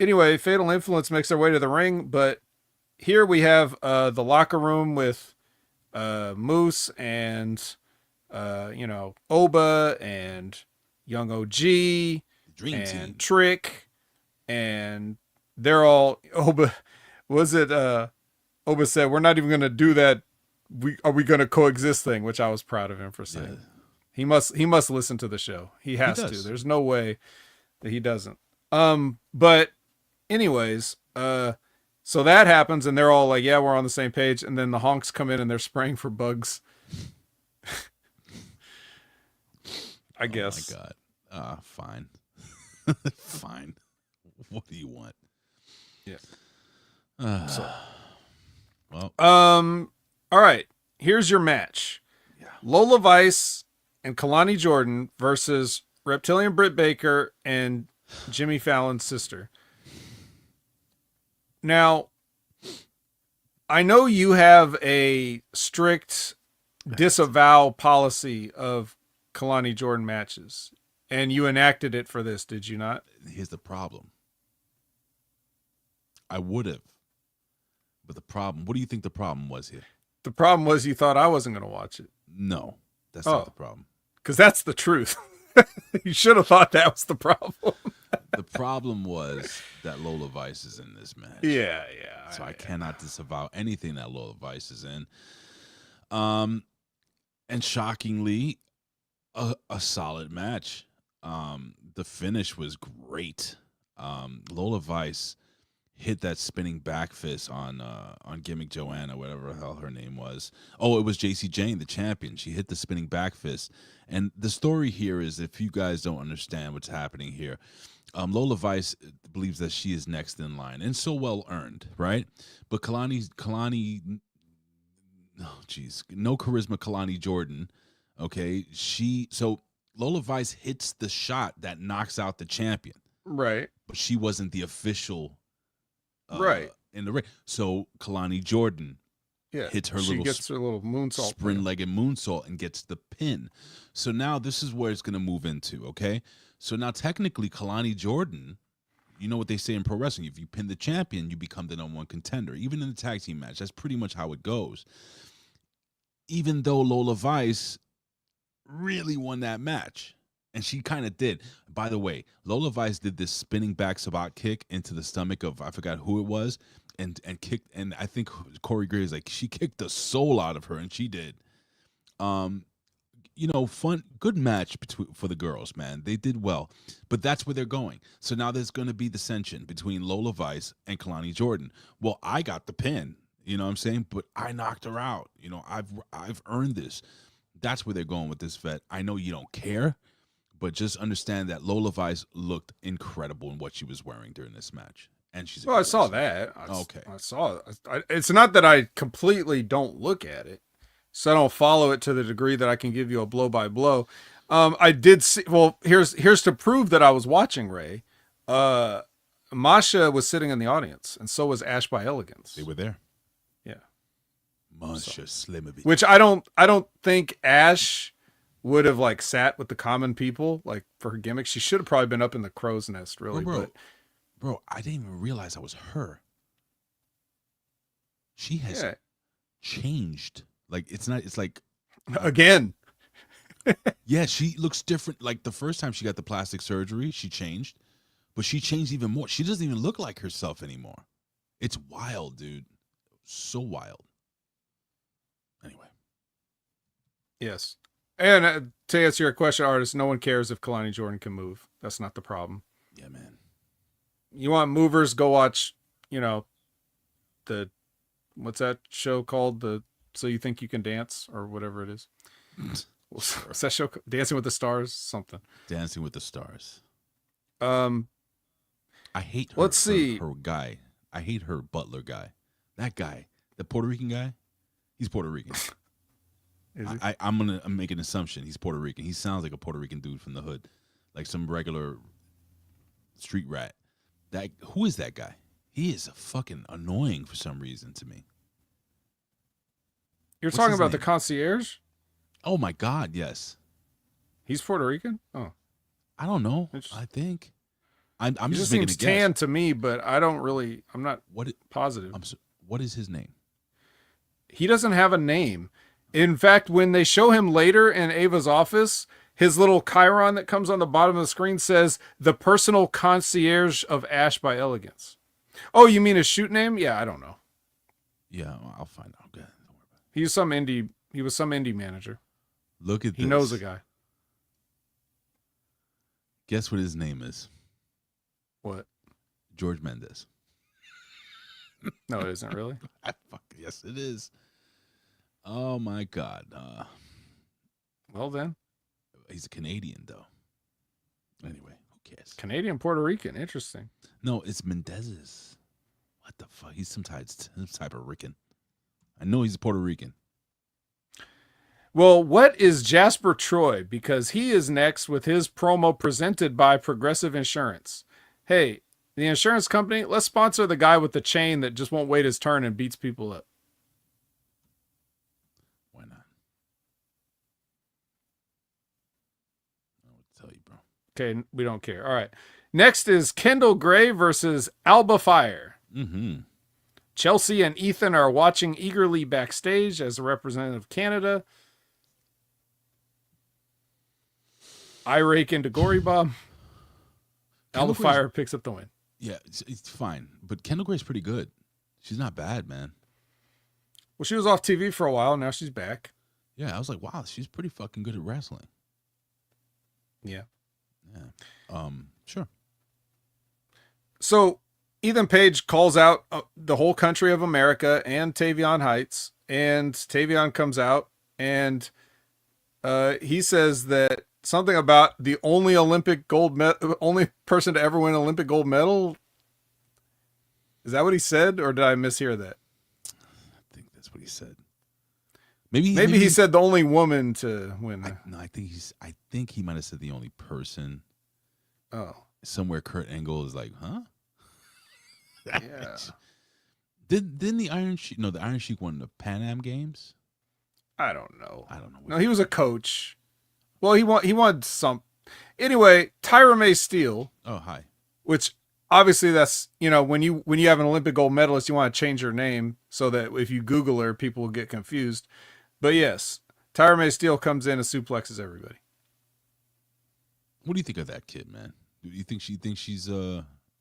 Anyway, Fatal Influence makes their way to the ring, but here we have the locker room with Moose and Oba and Young OG Dream and team. Trick, and they're all Oba. Was it Oba said we're not even going to do that. Are we going to coexist thing? Which I was proud of him for saying. Yeah. He must listen to the show. He has to. does. There's no way that he doesn't. But anyways, so that happens, and they're all like, "Yeah, we're on the same page." And then the honks come in, and they're spraying for bugs. I guess. Oh my God. Fine. Fine. What do you want? Yeah. Well, All right. Here's your match: Lola Vice and Kelani Jordan versus Reptilian Britt Baker and Jimmy Fallon's sister. Now, I know you have a strict disavow policy of Kelani Jordan matches, and you enacted it for this, did you not? here's the problem. I would have. But the problem, what do you think the problem was here? The problem was you thought I wasn't going to watch it, No, that's Oh. not the problem. because that's the truth. You should have thought that was the problem. The problem was that Lola Vice is in this match. Yeah. So I cannot disavow anything that Lola Vice is in. And shockingly, a solid match. The finish was great. Lola Vice hit that spinning back fist on Gimmick Joanna, whatever the hell her name was. Oh, it was Jacy Jayne, the champion. She hit the spinning back fist. And the story here is, if you guys don't understand what's happening here, Lola Vice believes that she is next in line, and so well earned, right? But Kelani, oh geez, no charisma. Kelani Jordan, okay. So Lola Vice hits the shot that knocks out the champion, Right. but she wasn't the official, Right. in the ring. So Kelani Jordan Yeah. hits her she little gets her little moonsault. sprint-legged moonsault and gets the pin. So now this is where it's going to move into, okay? So now technically Kelani Jordan, you know what they say in pro wrestling, if you pin the champion, you become the #1 contender. Even in the tag team match, that's pretty much how it goes. Even though Lola Vice really won that match, and she kind of did. By the way, Lola Vice did this spinning back sabot kick into the stomach of, I forgot who it was, and kicked, and I think Corey Gray is like, she kicked the soul out of her, and she did. Fun, good match for the girls, man. They did well, but that's where they're going. So now there's going to be dissension between Lola Vice and Kelani Jordan. Well, I got the pin, you know what I'm saying? But I knocked her out. I've earned this. That's where they're going with this, vet. I know you don't care, but just understand that Lola Vice looked incredible in what she was wearing during this match. And she's Well, I saw that. Okay. I saw it. It's not that I completely don't look at it, so I don't follow it to the degree that I can give you a blow by blow. I did see. Well, here's to prove that I was watching, Ray. Masha was sitting in the audience, and so was Ash by Elegance. They were there. Yeah. Masha Slimovich. Which I don't think Ash would have like sat with the common people like for her gimmick. She should have probably been up in the crow's nest, really. Bro, I didn't even realize that was her. She has changed. Like, it's like again. Yeah, she looks different. Like the first time she got the plastic surgery, she changed, but she changed even more. She doesn't even look like herself anymore. It's wild, dude. So wild. Anyway. Yes. And to answer your question, artist, no one cares if Kelani Jordan can move. That's not the problem. Yeah, man. You want movers, go watch, what's that show called? So You Think You Can Dance or whatever it is. What's that show? Dancing with the Stars? Something. Dancing with the Stars. I hate her. Let's see. Her guy. I hate her butler guy. That guy, the Puerto Rican guy. He's Puerto Rican. Is he? I'm gonna make an assumption. He's Puerto Rican. He sounds like a Puerto Rican dude from the hood, like some regular street rat. Who is that guy? He is fucking annoying for some reason to me. You're What's talking his about the name? concierge? Oh my God, yes. He's Puerto Rican? Oh. I don't know. Interesting. I think I'm He just just making seems a guess. tan to me, but I'm not positive. What is his name? He doesn't have a name. In fact, when they show him later in Ava's office, his little chyron that comes on the bottom of the screen says the personal concierge of Ash by Elegance. Oh, you mean his shoot name? Yeah, I don't know. Yeah, I'll find out. Good. Don't worry about it. He was some indie manager. Look at this. He knows a guy. Guess what his name is? What? George Mendez. No, it isn't really. Yes, it is. Oh my God. Well then, He's a Canadian though. Anyway, who cares? Canadian Puerto Rican. Interesting. No, it's Mendez's. What the fuck? He's some type of Rican. I know he's Puerto Rican. Well, what is Jasper Troy? Because he is next with his promo presented by Progressive Insurance. Hey, the insurance company, let's sponsor the guy with the chain that just won't wait his turn and beats people up. Why not? I don't know what to tell you, bro. Okay, we don't care. All right. Next is Kendall Gray versus Alba Fire. Mm-hmm. Chelsea and Ethan are watching eagerly backstage as a representative of Canada. I rake into Gory Bob. Alba Fire picks up the win. Yeah, it's fine. But Kendall Gray's pretty good. She's not bad, man. Well, she was off TV for a while. Now she's back. Yeah, I was like, wow, she's pretty fucking good at wrestling. Yeah. Yeah. Sure. So Ethan Page calls out the whole country of America and Tavion Heights, and Tavion comes out and he says that something about the only only person to ever win an Olympic gold medal. Is that what he said, or did I mishear that? I think that's what he said. Maybe he said the only woman to win. I think he might have said the only person. Oh, somewhere Kurt Angle is like, huh? yeah. Didn't the Iron Sheik? No, the Iron Sheik won the Pan Am Games. I don't know. No, he was a coach. Well, he won some. Anyway, Tyra May Steele. Oh, hi. Which obviously that's, when you have an Olympic gold medalist, you want to change her name so that if you Google her, people will get confused. But yes, Tyra May Steele comes in and suplexes everybody. What do you think of that kid, man? Do you think she's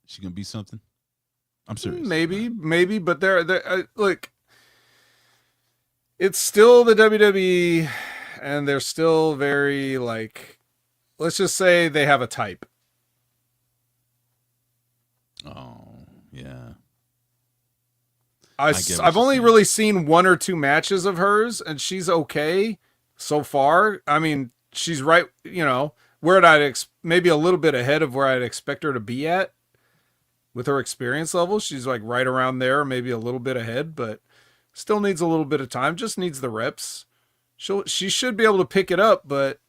she gonna be something? I'm serious. Maybe, but they're look. It's still the WWE, and they're still very let's just say they have a type. Oh yeah. I've only really seen one or two matches of hers, and she's okay so far. I mean, she's right, where maybe a little bit ahead of where I'd expect her to be at with her experience level. She's right around there, maybe a little bit ahead, but still needs a little bit of time. Just needs the reps. She should be able to pick it up, but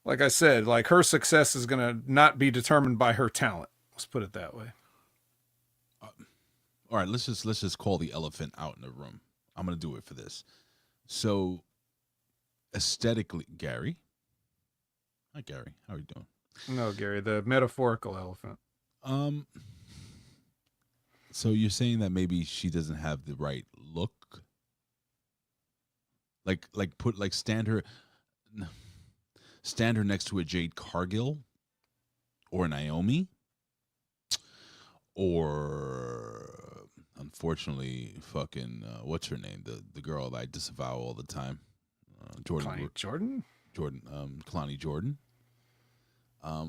like I said, her success is gonna not be determined by her talent. Let's put it that way. All right, let's just call the elephant out in the room. I'm gonna do it for this. So, aesthetically, Gary. Hi, Gary. How are you doing? No, Gary, the metaphorical elephant. So you're saying that maybe she doesn't have the right look? Stand her next to a Jade Cargill or a Naomi, or unfortunately, fucking what's her name? The girl that I disavow all the time, Kelani Jordan.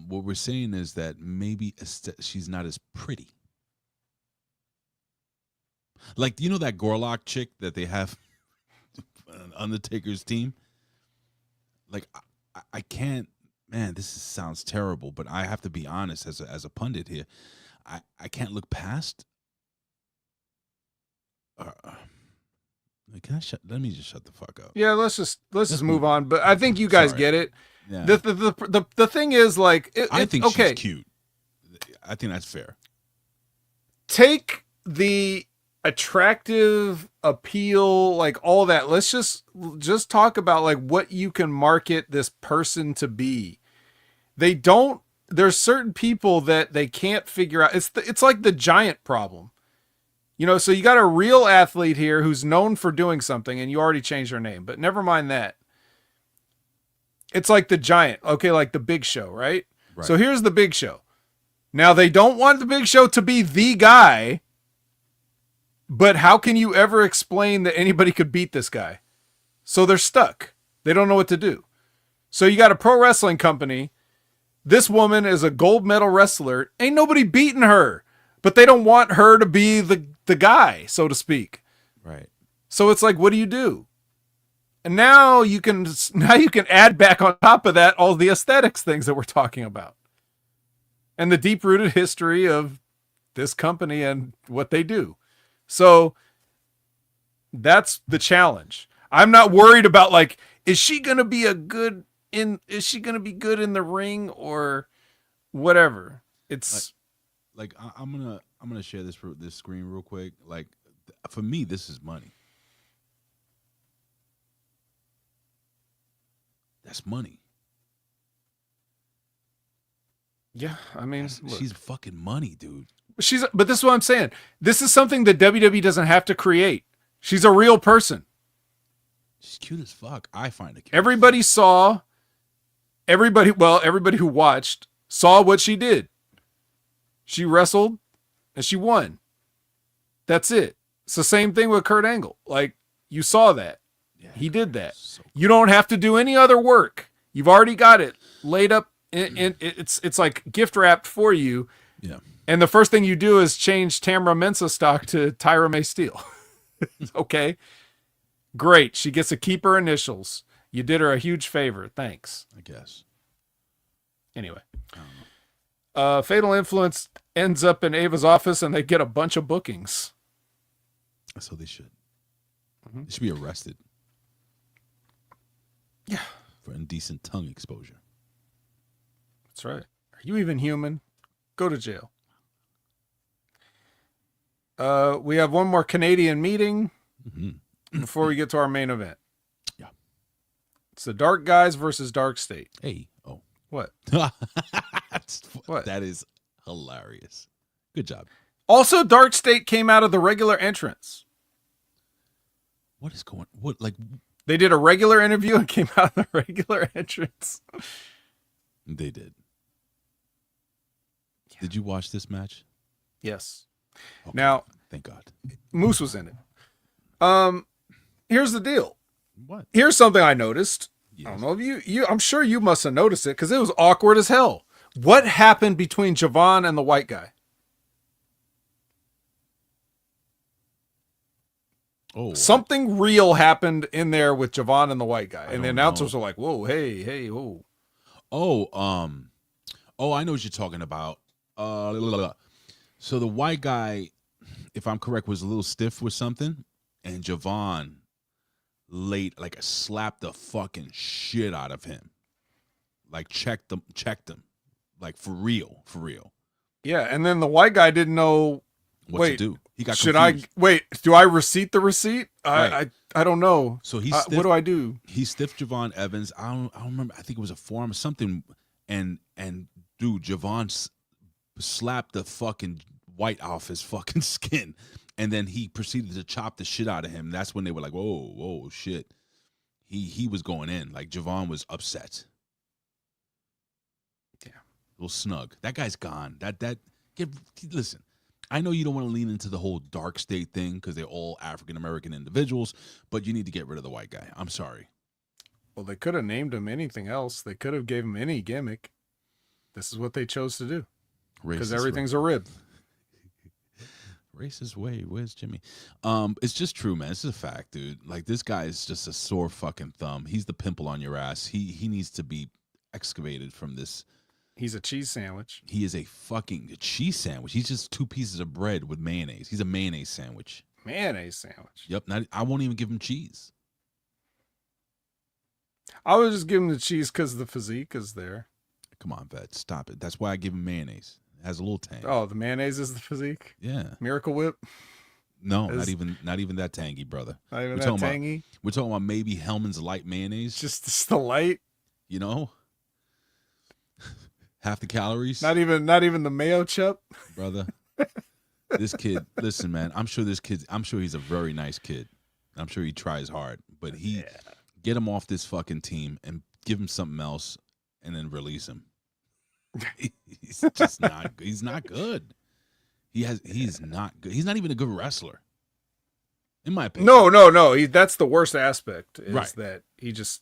What we're saying is that maybe she's not as pretty. That Gorlock chick that they have on Undertaker's team? I can't man, sounds terrible, but I have to be honest as a pundit here. I can't look past. Can I let me just shut the fuck up. Yeah, let's just move on. But I think you guys get it. Yeah. The thing is, like, I think okay. she's cute. I think that's fair. Take the attractive appeal, like all that. Let's just talk about like what you can market this person to be. There's certain people that they can't figure out. It's like the Giant problem. You know, so you got a real athlete here who's known for doing something, and you already changed her name, but never mind that. It's like the Giant, okay, like the Big Show, right? So here's the Big Show. Now, they don't want the Big Show to be the guy, but how can you ever explain that anybody could beat this guy? So they're stuck. They don't know what to do. So you got a pro wrestling company. This woman is a gold medal wrestler. Ain't nobody beating her, but they don't want her to be the guy, so to speak. Right. So it's like, what do you do? And now you can add back on top of that all the aesthetics things that we're talking about. And the deep-rooted history of this company and what they do. So that's the challenge. I'm not worried about like, is she going to be good in the ring or whatever? It's like I'm gonna share this screen real quick. Like, for me, this is money. That's money. Yeah, I mean, she's fucking money, dude. But this is what I'm saying. This is something that WWE doesn't have to create. She's a real person. She's cute as fuck. I find it cute. Everybody who watched saw what she did. She wrestled and she won. That's it. It's the same thing with Kurt Angle. Like, you saw that. Yeah, he did that. So cool. You don't have to do any other work. You've already got it laid up. It's like gift wrapped for you. Yeah. And the first thing you do is change Tamara Mensah stock to Tyra May Steele. Okay. Great. She gets to keep her initials. You did her a huge favor. Thanks. I guess. Anyway. I don't know. Fatal Influence ends up in Ava's office and they get a bunch of bookings. So they should. Mm-hmm. They should be arrested. Yeah. For indecent tongue exposure. That's right. Are you even human? Go to jail. We have one more Canadian meeting before we get to our main event. Yeah. It's the Dark Guys versus DarkState. Hey. Oh. What? What? That is hilarious. Good job. Also, DarkState came out of the regular entrance. What is going? What, like? They did a regular interview and came out of the regular entrance. They did. Yeah. Did you watch this match? Yes. Okay. Now, thank God. Moose was in it. Here's the deal. What? Here's something I noticed. Yes. I don't know if you I'm sure you must have noticed it because it was awkward as hell. What happened between Javon and the white guy? Oh, something real happened in there with Javon and the white guy, and the announcers were like, "Whoa, hey, whoa." Oh, I know what you're talking about. So the white guy, if I'm correct, was a little stiff with something, and Javon slapped the fucking shit out of him, like checked him, like for real. Yeah, and then the white guy didn't know what to do. He got should confused. Do I receipt the receipt? Right. I don't know. So he what do I do? He stiffed Javon Evans. I don't remember. I think it was a forearm or something. And dude, Javon slapped the fucking white off his fucking skin, and then he proceeded to chop the shit out of him. That's when they were like, "Whoa, shit!" He was going in. Like, Javon was upset. Yeah, a little snug. That guy's gone. Listen. I know you don't want to lean into the whole DarkState thing because they're all African-American individuals, but you need to get rid of the white guy. I'm sorry. Well, they could have named him anything else. They could have gave him any gimmick. This is what they chose to do because everything's a rib. Racist way. Where's Jimmy? It's just true, man. It's just a fact, dude. Like, this guy is just a sore fucking thumb. He's the pimple on your ass. He needs to be excavated from this. He's a cheese sandwich. He is a fucking cheese sandwich. He's just 2 pieces of bread with mayonnaise. He's a mayonnaise sandwich. Mayonnaise sandwich. Yep. I won't even give him cheese. I would just give him the cheese because the physique is there. Come on, vet. Stop it. That's why I give him mayonnaise. It has a little tang. Oh, the mayonnaise is the physique? Yeah. Miracle Whip? No, not even that tangy, brother. Not even that tangy? We're talking about maybe Hellman's Light mayonnaise. Just the light? You know? Half the calories. Not even the mayo chup? Brother. This kid, listen, man, I'm sure he's a very nice kid. I'm sure he tries hard. But get him off this fucking team and give him something else and then release him. He's just not good. He's not good. He's not even a good wrestler. In my opinion. No. That's the worst aspect is that he's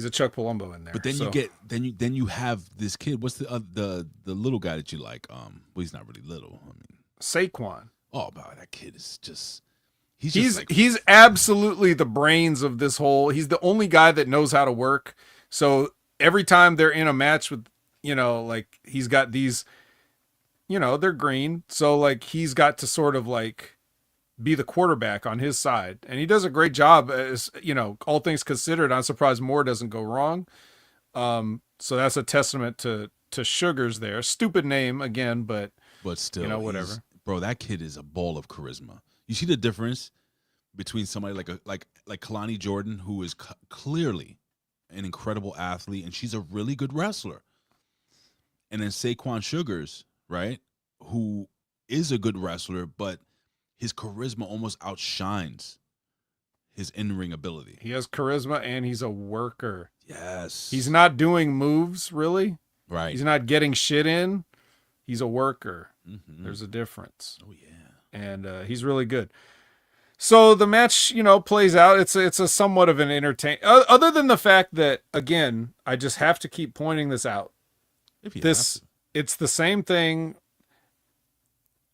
a Chuck Palumbo in there. But then you have this kid. What's the little guy that you like? Well, he's not really little. I mean, Saquon. Oh, wow, that kid is just he's absolutely the brains of this whole. He's the only guy that knows how to work. So every time they're in a match with, like he's got these, they're green. So like he's got to sort of like be the quarterback on his side. And he does a great job as, all things considered. I'm surprised more doesn't go wrong. So that's a testament to Sugars there. Stupid name again, but still, whatever. Bro, that kid is a ball of charisma. You see the difference between somebody like Kelani Jordan, who is clearly an incredible athlete, and she's a really good wrestler. And then Saquon Sugars, right, who is a good wrestler, but his charisma almost outshines his in-ring ability. He has charisma, and he's a worker. Yes. He's not doing moves, really. Right. He's not getting shit in. He's a worker. Mm-hmm. There's a difference. Oh, yeah. And he's really good. So the match, plays out. It's a somewhat of an entertain. Other than the fact that, again, I just have to keep pointing this out. It's the same thing.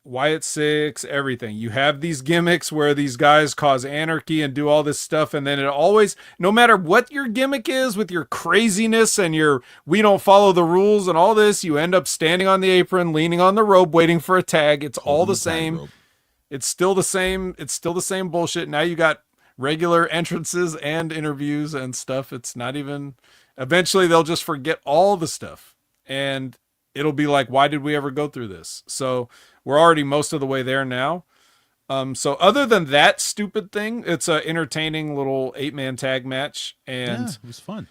Wyatt Six, everything. You have these gimmicks where these guys cause anarchy and do all this stuff, and then it always, no matter what your gimmick is with your craziness and your we don't follow the rules and all this, you end up standing on the apron, leaning on the rope, waiting for a tag. It's all the same. It's still the same. It's still the same bullshit. Now you got regular entrances and interviews and stuff. It's not even. Eventually, they'll just forget all the stuff, and it'll be like, why did we ever go through this? So we're already most of the way there now. So other than that stupid thing, it's an entertaining little 8-man tag match, and it was fun.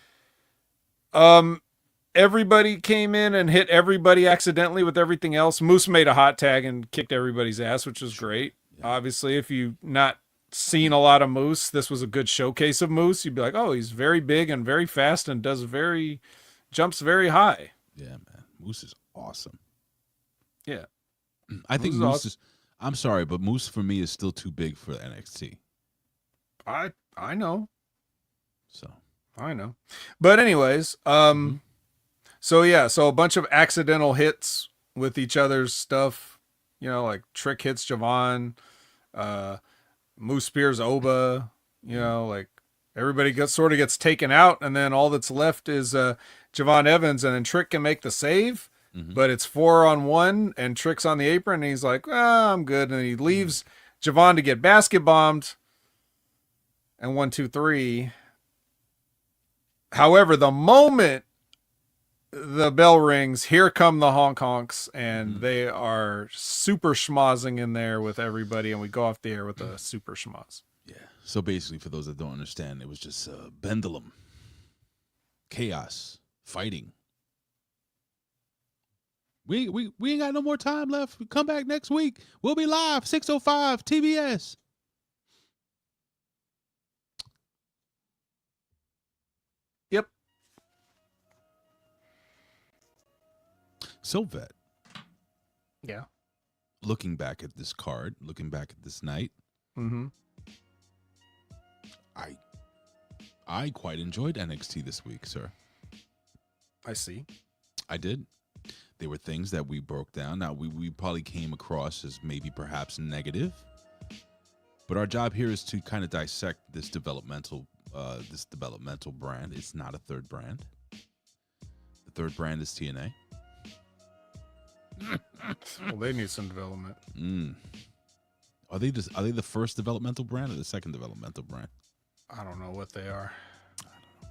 Everybody came in and hit everybody accidentally with everything else. Moose made a hot tag and kicked everybody's ass, which was great. Yeah. Obviously, if you've not seen a lot of Moose, this was a good showcase of Moose. You'd be like, oh, he's very big and very fast and jumps very high. Yeah, man. Moose is awesome. Yeah. I think Moose is, I'm sorry, but Moose for me is still too big for NXT. I know. So. I know. But anyways, so a bunch of accidental hits with each other's stuff, like Trick hits Javon, Moose spears Oba, like everybody gets taken out, and then all that's left is Javon Evans, and then Trick can make the save, but it's 4-on-1, and Trick's on the apron, and he's like, I'm good, and he leaves Javon to get basket bombed, and 1, 2, 3. However, the moment the bell rings, here come the honks, and they are super schmozzing in there with everybody, and we go off the air with a super schmoz. Yeah. So basically, for those that don't understand, it was just pendulum, chaos, fighting. We ain't got no more time left. We come back next week. We'll be live 6:05 TBS. Yep. So, Vet. Yeah. Looking back at this card, looking back at this night, I quite enjoyed NXT this week, sir. I see. I did. There were things that we broke down. Now, we probably came across as maybe perhaps negative, but our job here is to kind of dissect this developmental brand. It's not a third brand. third brand is TNA. Well, they need some development. Are they the first developmental brand or the second developmental brand? I don't know what they are.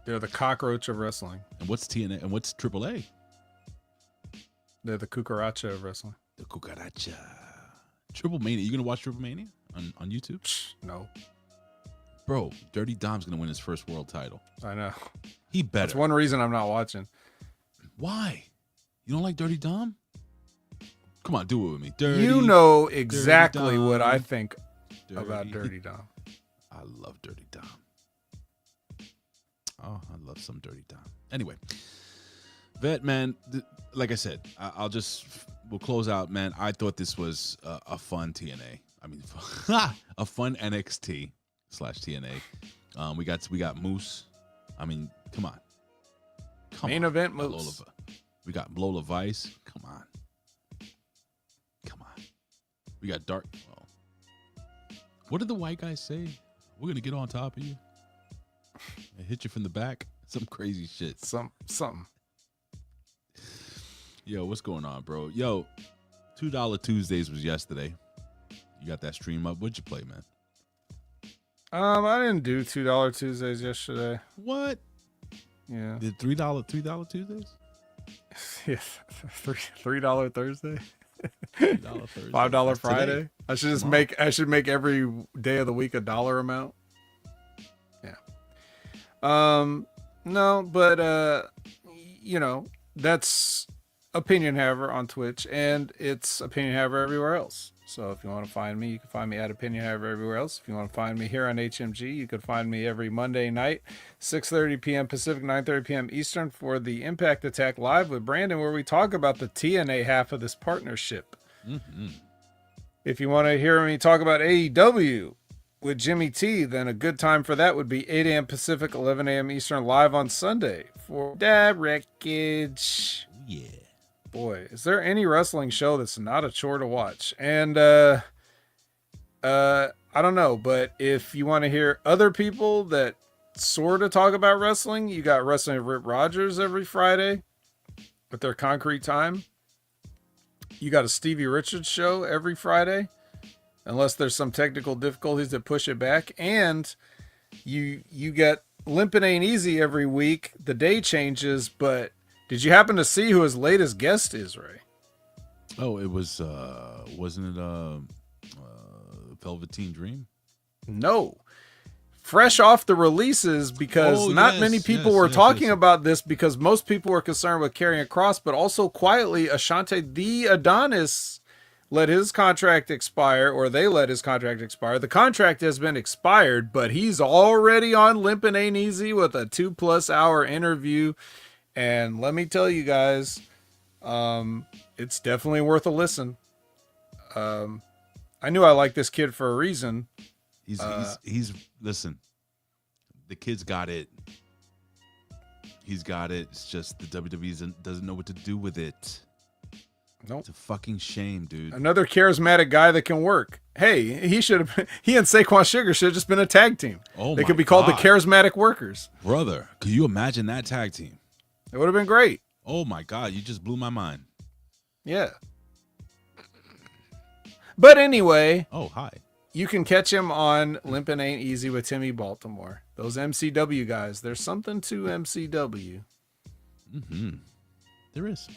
They're the cockroach of wrestling. And what's TNA and what's AAA? They're the cucaracha of wrestling. The cucaracha. Triple Mania. You gonna watch Triple Mania on YouTube? No. Bro, Dirty Dom's gonna win his first world title. I know. He better. That's one reason I'm not watching. Why? You don't like Dirty Dom? Come on, do it with me. Dirty, you know exactly Dirty Dom. what I think about Dirty Dom. I love Dirty Dom. Oh, I love some Dirty Dom. Anyway, Vet, man, like I said, we'll close out, man. I thought this was a fun TNA. I mean, a fun NXT/TNA. We got Moose. I mean, come on. Main event Moose. We got Lola Vice. Come on. We got Dark. Well, what did the white guys say? We're gonna get on top of you and hit you from the back. Some crazy shit. Something. Yo, what's going on, bro? Yo, $2 Tuesdays was yesterday. You got that stream up. What'd you play, man? I didn't do $2 Tuesdays yesterday. What? Yeah. Did $3 Tuesdays? Yeah. $3 Thursday. $3 Thursday. $5 Friday. Today. I should just make every day of the week a dollar amount. Yeah. No, but you know, that's Opinion Haver on Twitch, and it's Opinion Haver everywhere else. So if you want to find me, you can find me at Opinion Haver everywhere else. If you want to find me here on HMG, you can find me every Monday night, 6:30 p.m. Pacific, 9:30 p.m. Eastern for the Impact Attack Live with Brandon, where we talk about the TNA half of this partnership. Mm-hmm. If you want to hear me talk about AEW with Jimmy T, then a good time for that would be 8 a.m. Pacific, 11 a.m. Eastern, live on Sunday for that wreckage. Yeah. Boy, is there any wrestling show that's not a chore to watch? And I don't know, but if you want to hear other people that sort of talk about wrestling, you got Wrestling with Rip Rogers every Friday with their Concrete Time. You got a Stevie Richards show every Friday, unless there's some technical difficulties that push it back. And you get Limpin' Ain't Easy every week. The day changes, but did you happen to see who his latest guest is, Ray? Oh, it was, wasn't it Velveteen Dream? No. Fresh off the releases, because not many people were talking about this, because most people were concerned with carrying across, but also quietly, Ashante the Adonis let his contract expire, or they let his contract expire. The contract has been expired, but he's already on Limpin' Ain't Easy with a 2+ hour interview. And let me tell you guys, it's definitely worth a listen. I knew I liked this kid for a reason. He's listen, the kid's got it. He's got it. It's just the WWE doesn't know what to do with it. Nope. It's a fucking shame, dude. Another charismatic guy that can work. Hey, he and Saquon Sugar should have just been a tag team. Oh, they could be called the Charismatic Workers. Brother, could you imagine that tag team? It would have been great. Oh my God, you just blew my mind. Yeah. But anyway. Oh, hi. You can catch him on Limpin' Ain't Easy with Timmy Baltimore. Those MCW guys. There's something to MCW. Mm-hmm. There is.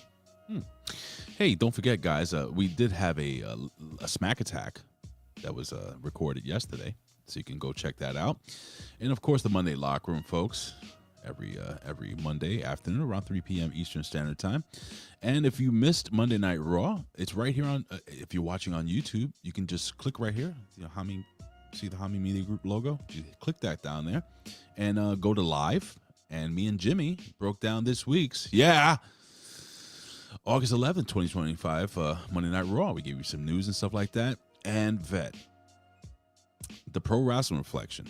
Hey, don't forget, guys, we did have a Smack Attack that was recorded yesterday, so you can go check that out. And, of course, the Monday Locker Room, folks, every Monday afternoon around 3 p.m. Eastern Standard Time. And if you missed Monday Night Raw, it's right here on, if you're watching on YouTube, you can just click right here. See the Hami Media Group logo? You click that down there and go to live. And me and Jimmy broke down this week's, August 11th, 2025, Monday Night Raw. We gave you some news and stuff like that. And Vet, the Pro Wrestling Reflection.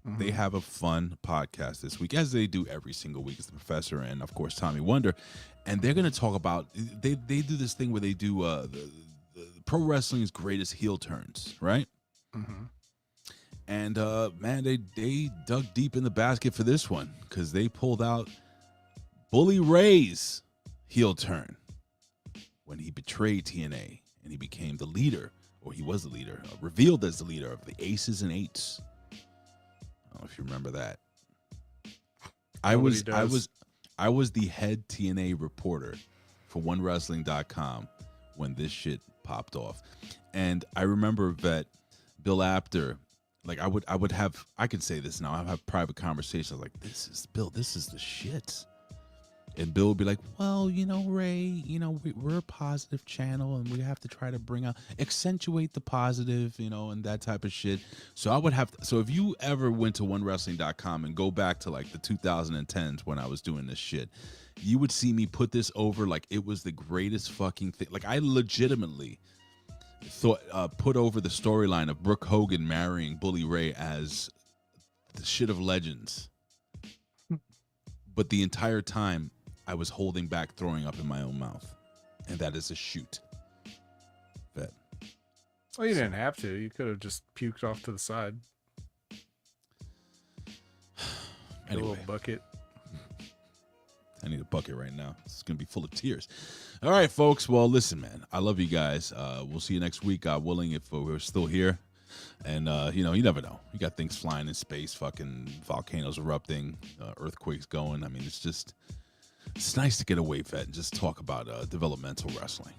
Mm-hmm. They have a fun podcast this week, as they do every single week. It's the Professor and, of course, Tommy Wonder. And they're going to talk about, they do this thing where they do the pro wrestling's greatest heel turns, right? Mm-hmm. And, man, they dug deep in the basket for this one, because they pulled out Bully Ray's heel turn when he betrayed TNA and he became the leader, or he was the leader, revealed as the leader of the Aces and Eights. I don't know if you remember that. I was the head TNA reporter for OneWrestling.com when this shit popped off. And I remember that Bill Apter, like I can say this now, I have private conversations like, this is the shit. And Bill would be like, well, Ray, we're a positive channel and we have to try to accentuate the positive, and that type of shit. So so if you ever went to OneWrestling.com and go back to like the 2010s when I was doing this shit, you would see me put this over like it was the greatest fucking thing. Like I legitimately put over the storyline of Brooke Hogan marrying Bully Ray as the shit of legends. But the entire time, I was holding back throwing up in my own mouth. And that is a shoot. Bet. Well, you didn't have to. You could have just puked off to the side. Anyway. A little bucket. I need a bucket right now. It's going to be full of tears. All right, folks. Well, listen, man. I love you guys. We'll see you next week, God willing, if we're still here. And, you never know. You got things flying in space, fucking volcanoes erupting, earthquakes going. I mean, it's nice to get away, Vet, and just talk about developmental wrestling.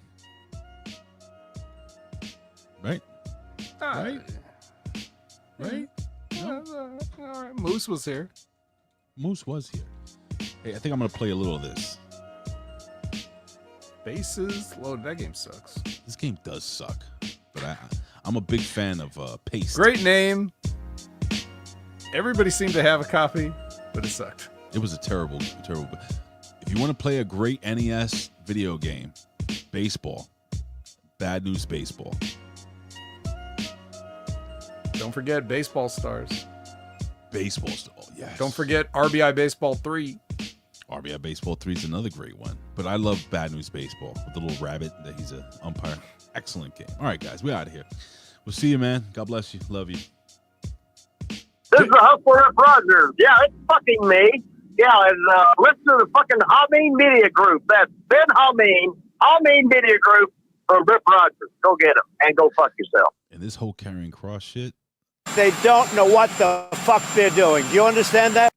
Right? Right? Right? All right. Moose was here. Moose was here. Hey, I think I'm going to play a little of this. Bases loaded. That game sucks. This game does suck, but I'm a big fan of Paste. Great name. Everybody seemed to have a copy, but it sucked. It was a terrible. If you want to play a great NES video game, baseball, Bad News Baseball. Don't forget Baseball Stars. Baseball Stars, oh, yes. Don't forget RBI Baseball 3. RBI Baseball 3 is another great one. But I love Bad News Baseball with the little rabbit that he's an umpire. Excellent game. All right, guys, we're out of here. We'll see you, man. God bless you. Love you. This is the Hustler Rip Rogers. Yeah, it's fucking me. Yeah, and listen to the fucking Hameen Media Group. That's Ben Hameen Media Group from Rip Rogers. Go get them and go fuck yourself. And this whole carrying cross shit. They don't know what the fuck they're doing. Do you understand that?